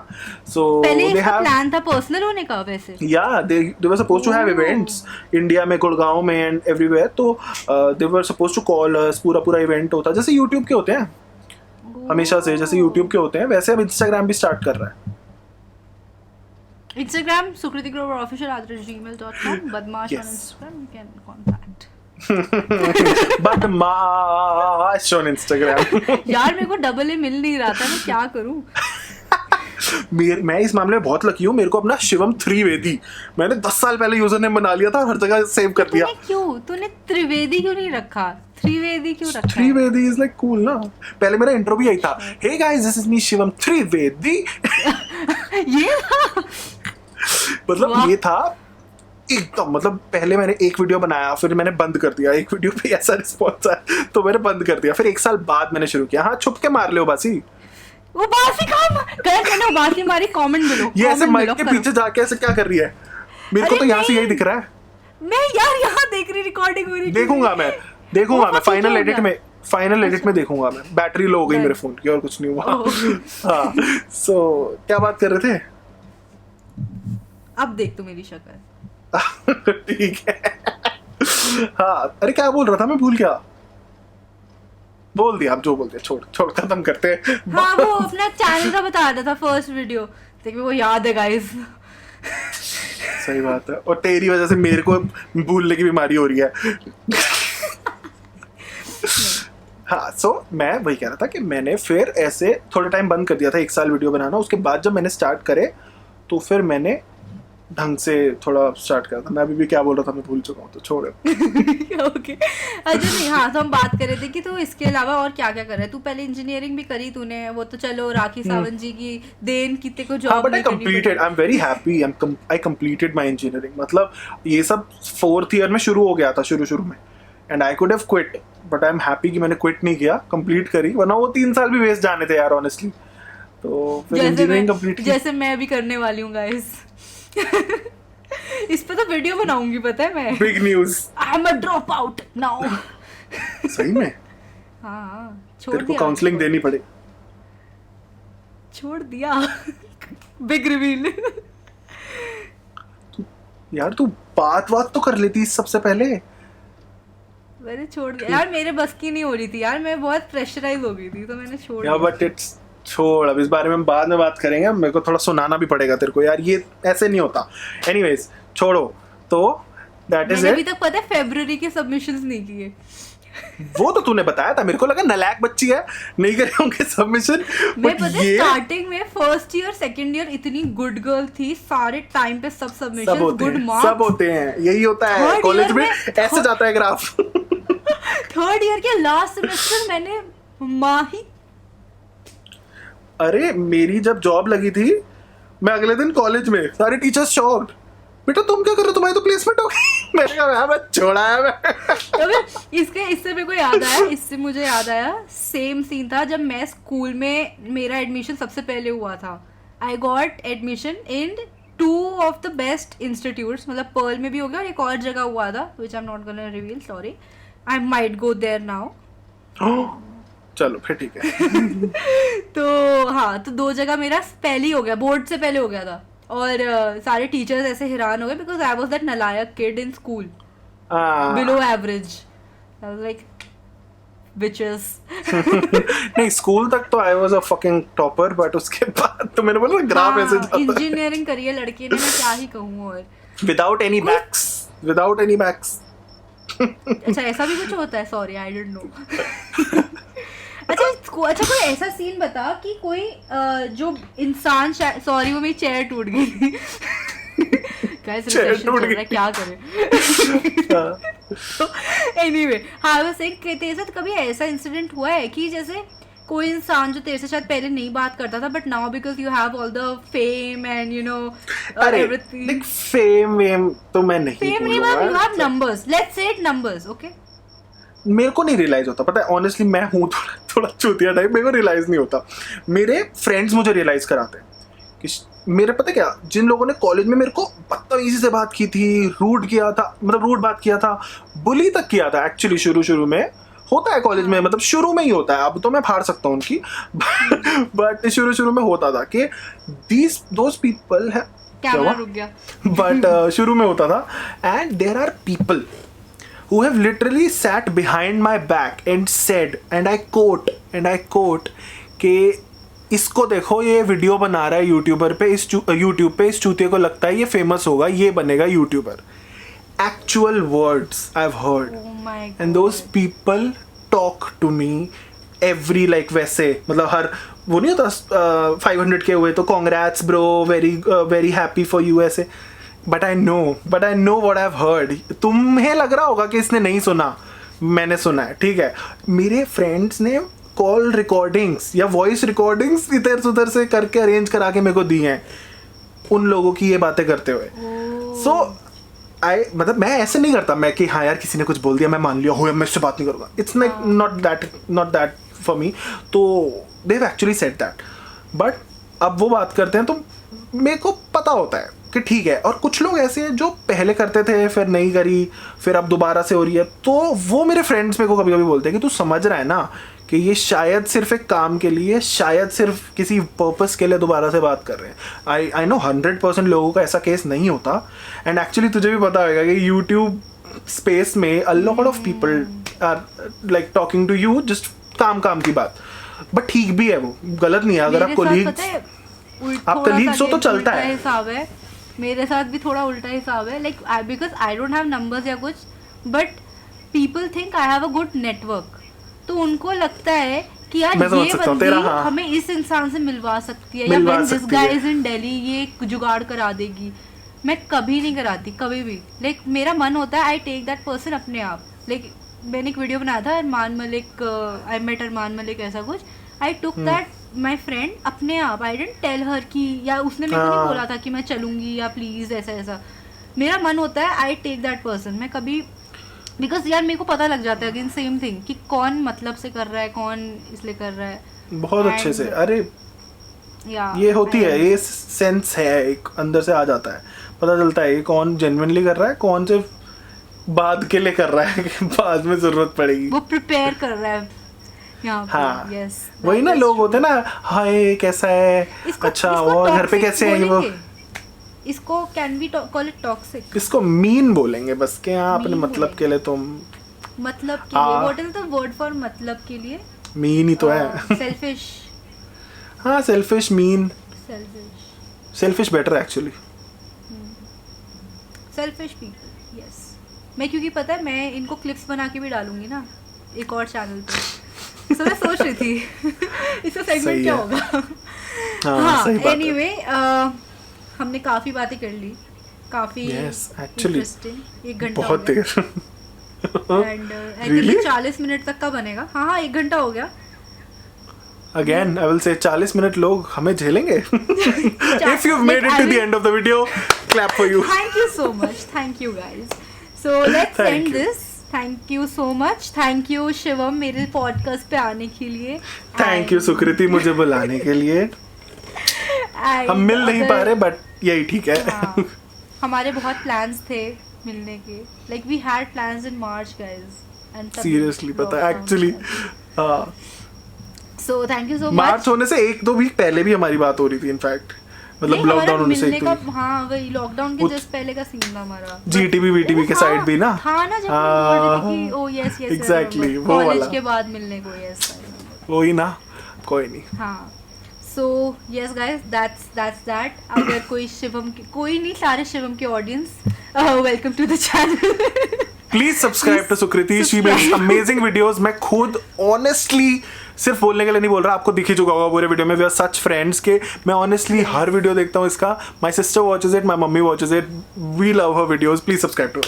सो पहले दे इसका हैव, प्लान था पर्सनल होने का वैसे। yeah they were supposed to have events India में, गुड़गांव में एंड एवरीवेयर। तो they were supposed to call us, पूरा इवेंट होता जैसे यूट्यूब के होते हैं हमेशा से, जैसे यूट्यूब के होते हैं वैसे अब इंस्टाग्राम भी स्टार्ट कर रहा है। Instagram Sukriti Grover official @gmail.com, Badmash on Yes. Instagram, you can contact। बदमाश ऑन इंस्टाग्राम। यार मेरे को डबल ए मिल नहीं रहा था, मैं क्या करूं? मैं इस मामले में बहुत लकी हूँ, मेरे को अपना शिवम त्रिवेदी मैंने 10 साल पहले यूजर नेम बना लिया था, हर जगह सेव कर दिया। तूने त्रिवेदी क्यों नहीं रखा? त्रिवेदी क्यों रखा है? त्रिवेदी इज लाइक कूल ना। पहले मेरा इंट्रो भी यही था, hey guys this is me Shivam Trivedi. ये था? मतलब वाह। ये था एकदम, मतलब पहले मैंने एक वीडियो बनाया फिर मैंने बंद कर दिया, एक वीडियो पे ऐसा रिस्पॉन्स आया तो मैंने बंद कर दिया, फिर 1 साल बाद मैंने शुरू किया। हाँ छुप के मार ले बासी, वो बासी काम कर, मैंने वो बासी मारी, कमेंट बोलो। ये ऐसे comment माइक बोलो, के करो। पीछे जाके ऐसे क्या कर रही है? मेरे को अरे तो यहाँ से नहीं। यही दिख रहा है। मैं यार यहाँ देख रही, रिकॉर्डिंग हो रही। देखूंगा मैं वो पता फाइनल क्या एडिट होगा? में, फाइनल एडिट में देखूंगा मैं। बैटरी लो हो गई मेरे फोन की और कुछ नहीं हुआ। हाँ सो क्या बात कर रहे थे? अब देख तू मेरी शक्ल। ठीक है। हाँ अरे क्या बोल रहा था मैं, भूल गया। बोल दिया, आप जो बोलते हैं छोड़ खत्म करते हैं। हाँ वो अपना चैनल का बता रहा था, फर्स्ट वीडियो देखिए, वो याद है गाइस। सही बात है, और तेरी वजह से मेरे को भूलने की बीमारी हो रही है। हाँ सो मैं वही कह रहा था कि मैंने फिर ऐसे थोड़ा टाइम बंद कर दिया था, 1 साल वीडियो बनाना। उसके बाद जब मैंने स्टार्ट करे तो फिर मैंने ढंग से थोड़ा स्टार्ट करा था। मैं अभी भी क्या बोल रहा था मैं भूल चुका हूँ, तो छोड़। ओके अच्छा नहीं, हाँ तो हम बात कर रहे थे कि तू इसके अलावा और क्या क्या कर रहा है। तू पहले इंजीनियरिंग भी करी तूने, वो तो चलो राखी सावंत जी की देन की तेरे को हाँ job but I completed, I am very happy, I completed my engineering. मतलब ये सब 4th ईयर में शुरू हो गया था शुरू में, and I could have quit, but I am happy कि मैंने क्विट नहीं किया, कंप्लीट करी, वरना वो 3 साल भी वेस्ट जाने थे यार ऑनेस्टली। तो फिर इंजीनियरिंग कंप्लीट की। जैसे मैं भी करने वाली हूँ गाइस। इस पे तो वीडियो बनाऊंगी, पता है मैं। Big news, I am a drop out now. सही में हाँ छोड़ तेरे को दिया, काउंसलिंग देनी पड़े। छोड़ दिया। Big reveal. यार तू बात तो कर लेती सबसे पहले। मैंने छोड़ दिया यार, मेरे बस की नहीं हो रही थी यार, मैं बहुत प्रेशराइज हो गई थी तो मैंने छोड़ या दिया। बट इट्स छोड़, अब इस बारे में बाद में बात करेंगे, मेरे को थोड़ा सुनाना भी पड़ेगा तेरे को यार, ये ऐसे नहीं होता। एनीवेज छोड़ो, तो दैट इज मैंने अभी इट। तक पता है फरवरी के सबमिशंस नहीं किए। वो तो तूने बताया था, मेरे को लगा नालायक बच्ची है, नहीं करे होंगे सबमिशन। मैं पता है स्टार्टिंग में फर्स्ट ईयर सेकंड ईयर इतनी गुड गर्ल थी, सारे टाइम पे सब सबमिशन गुड मार्क्स सब होते हैं, यही होता है Third कॉलेज year में, में ऐसे जाता है ग्राफ। थर्ड ईयर के लास्ट सेमेस्टर मैंने माही। अरे मेरी जब जॉब लगी थी, मैं अगले दिन कॉलेज में, सारे टीचर्स शॉक्ड, बेटा तुम क्या कर रहे हो, तुम्हारी तो प्लेसमेंट हो गई। मैंने कहा मैं छोड़ा है मैं। अबे इससे मेरे को याद आया, इससे मुझे याद आया सेम सीन था जब मैं स्कूल में, मेरा एडमिशन सबसे पहले हुआ था। I got admission in 2 of the best institutes, मतलब पर्ल में भी हो गया और एक और जगह हुआ था which I am not gonna reveal, sorry, I might go there now. चलो फिर ठीक है। तो हाँ, तो 2 जगह मेरा पहले ही हो गया, बोर्ड से पहले हो गया था। और सारे टीचर्स ऐसे हैरान हो गए बिकॉज आई वाज दैट नालायक kid in school, below average. I was like bitches। नहीं स्कूल तक तो I was a fucking topper, but उसके बाद तो मैंने बोला ग्राफ ऐसे जाता है। इंजीनियरिंग करी है लड़की ने, मैं क्या ही कहूँ। और विदाउट एनी बैक्स। अच्छा ऐसा भी कुछ होता है, सॉरी आई डोंट नो। अच्छा कोई ऐसा सीन बता कि कोई जो इंसान, सॉरी वो मेरी चेयर टूट गई। गाइस रिसेशन चल रहा है, क्या करें। एनीवे हाँ मैं सेइंग कि तेरे साथ कभी ऐसा इंसिडेंट हुआ है कि जैसे कोई इंसान जो तेरे से शायद पहले नहीं बात करता था, but now because you have all the fame and you know everything. देख फेम तो मैं नहीं फेम नहीं, बोलूंगा। You have numbers, let's say it numbers, okay. मेरे को नहीं रियलाइज होता, पता है ऑनेस्टली मैं हूँ थोड़ा चूतिया टाइप, मेरे को रियलाइज नहीं होता। मेरे फ्रेंड्स मुझे रियलाइज कराते हैं कि मेरे, पता क्या, जिन लोगों ने कॉलेज में मेरे को बदतमीजी से बात की थी, रूड किया था, मतलब रूड बात किया था, बुली तक किया था एक्चुअली, शुरू में होता है कॉलेज में, मतलब शुरू में ही होता है, अब तो मैं फाड़ सकता हूँ उनकी। बट शुरू में होता था कि दोज पीपल है, कैमरा रुक गया। बट शुरू में होता था, and there are people who have literally sat behind my back and said, and I quote कि इसको देखो ये वीडियो बना रहा है यूट्यूबर पे, यूट्यूब पे इस चूतिए को लगता है ये फेमस होगा, ये बनेगा YouTuber. Actual words I've heard. Oh my God. And those people talk to me every like वैसे, मतलब हर वो नहीं होता 500 के हुए तो congrats bro, very happy for you ऐसे। But I know what I've heard. तुम्हें लग रहा होगा कि इसने नहीं सुना, मैंने सुना है, ठीक है। मेरे फ्रेंड्स ने कॉल रिकॉर्डिंग्स या वॉइस रिकॉर्डिंग्स इधर उधर से करके अरेंज करा के मेरे को दी हैं, उन लोगों की ये बातें करते हुए। सो मतलब मैं ऐसे नहीं करता मैं कि हाँ यार किसी ने कुछ बोल दिया मैं मान लिया हो, मैं इससे बात नहीं करूँगा। It's like not that for me. तो they have actually said that, but अब वो बात करते हैं तो मेरे को पता होता है कि ठीक है। और कुछ लोग ऐसे हैं जो पहले करते थे फिर नहीं करी, फिर अब दोबारा से हो रही है, तो वो मेरे फ्रेंड्स मेरे को कभी कभी बोलते हैं कि तू समझ रहा है ना कि ये शायद सिर्फ एक काम के लिए, शायद सिर्फ किसी पर्पस के लिए दोबारा से बात कर रहे हैं। आई नो 100% लोगों का ऐसा केस नहीं होता। एंड एक्चुअली तुझे भी पता होगा कि यूट्यूब स्पेस में a lot of people are like talking to you just काम की बात, बट ठीक भी है, वो गलत नहीं है। अगर आप कलीग्स हो तो चलता है। हिसाब है मेरे साथ भी, थोड़ा उल्टा हिसाब है, like because I don't have numbers या कुछ, but people think I have a good network. तो उनको लगता है कि यार मैं समझ ये सकता हूँ बंदी तेरा, हाँ। हमें इस इंसान से मिलवा सकती है, या मिलवा व्हेन दिस सकती गाय है। इज इन दिल्ली ये जुगाड़ करा देगी। मैं कभी नहीं कराती, कभी भी। लाइक मेरा मन होता है आई टेक दैट पर्सन अपने आप। लाइक मैंने एक वीडियो बनाया था अरमान मलिक, आई मेट अरमान मलिक ऐसा कुछ। आई टुक दैट माई फ्रेंड अपने आप। आई डेंट टेल हर कि, या उसने मेरे को नहीं हाँ। बोला था कि मैं चलूंगी या प्लीज ऐसा ऐसा। मेरा मन होता है आई टेक दैट पर्सन। मैं कभी, बिकॉज यार मेरे को पता लग जाता है अगेन सेम थिंग कि कौन मतलब से कर रहा है, कौन इसलिए कर रहा है। बहुत अच्छे से। अरे या ये होती है, ये सेंस है, एक अंदर से आ जाता है, पता चलता है ये कौन जेन्युइनली कर रहा है, कौन सिर्फ बाद के लिए कर रहा है कि बाद में जरूरत पड़ेगी। वो प्रिपेयर कर रहा है यहाँ पे। हाँ, यस, वही ना, लोग होते हैं ना, हाय कैसा है, अच्छा और घर पे कैसे हैं वो। इसको can we call it toxic? इसको मीन बोलेंगे बस के, यहाँ अपने Mean मतलब बोलेंगे। के लिए तुम मतलब के लिए what is the word for मतलब के लिए? मीन ही तो है। सेल्फिश। हाँ, selfish, mean. Selfish. Selfish better actually. Selfish people, yes. मैं क्योंकि पता है मैं इनको क्लिप्स बना के भी डालूंगी ना एक और चैनल पे। सो मैं सोच रही थी इसका सही सेगमेंट क्या है। होगा। हाँ, सही बात है। एनीवे हमने काफी बातें कर ली, काफी Yes, actually, इंटरेस्टिंग। 1 घंटा बहुत देर। And I Really? Think 40 minute तक का बनेगा। हाँ 1 घंटा हो गया। Again I will say 40 minute लोग हमें झेलेंगे। If you made it I to the will- end of the video, clap for you. Thank you so much. Thank you guys. So let's Thank end you. this. Thank you so much. Thank you Shivam मेरे podcast पे आने के लिए। Thank you सुकृति मुझे बुलाने के लिए। And हम मिल नहीं अगर- पा रहे बट यही ठीक है। हाँ, हमारे बहुत प्लान्स थे मिलने के। Like we had plans in March guys. And तभी सीरियसली पता है lockdown एक्चुअली। था। So thank you so much. मार्च होने से 1-2 वीक पहले भी हमारी बात हो रही थी इनफैक्ट, मतलब नहीं, हमारा लॉकडाउन होने से मिलने 1-2 का, हाँ वही लॉकडाउन के जस्ट पहले का सीन था हमारा। GTV वीटीवी के हाँ, साइड भी ना। हाँ ना, जब हाँ, बोल रही थी कि ओ यस यस exactly, वो कॉलेज वाला। के बाद मिलने को। यस वही ना, कोई नहीं। हाँ। So yes guys, that's that. अगर कोई शिवम के, कोई नहीं, सारे शिवम के audience, welcome to the channel. Please subscribe to Sukriti, she makes amazing videos. मैं खुद ऑनेस्टली सिर्फ बोलने के लिए नहीं बोल रहा, आपको दिख ही चुका होगा पूरे वीडियो में, वी आर सच फ्रेंड्स के मैं ऑनेस्टली हर वीडियो देखता हूँ इसका। My sister watches it, my mummy watches it, we love her videos, please subscribe to.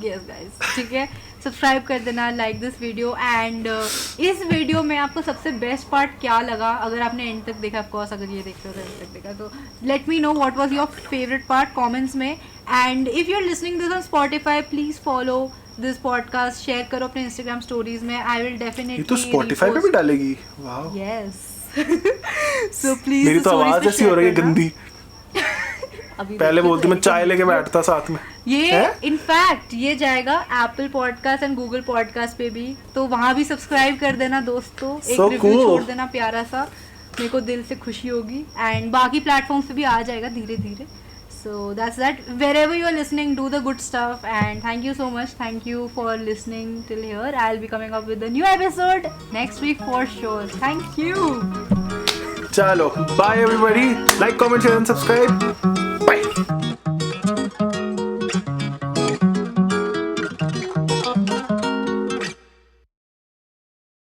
Yes guys, ठीक है, सब्सक्राइब कर देना, लाइक दिस वीडियो। एंड इस वीडियो में आपको सबसे बेस्ट पार्ट क्या लगा, अगर आपने एंड तक देखा, ऑफकोर्स अगर ये देखते हो तो एंड तक देखा, तो let me know what was your favourite part comments में। And if you are listening this on Spotify, please follow this podcast, share करो अपने इंस्टाग्राम स्टोरीज में। आई विल डेफिनेटली ये तो स्पॉटिफाई पे भी डालेगी, वाओ। यस। सो प्लीज, मेरी तो आवाज ऐसी हो रही है गंदी। पहले बोलती मैं चाय लेके बैठता साथ में। ये है? इनफैक्ट ये जाएगा Apple podcast and Google podcast पे भी, तो वहां भी सब्सक्राइब कर देना दोस्तों। एक So रिव्यू cool. छोड़ देना प्यारा सा, मेरे को दिल से खुशी होगी। एंड बाकी प्लेटफॉर्म्स पे भी आ जाएगा धीरे धीरे। So that's that, wherever you are listening, do the good stuff, and thank you so much. Thank you for listening till here. I'll be coming up with a new episode next week for sure. Thank you. चलो bye everybody, like comment share and subscribe, bye.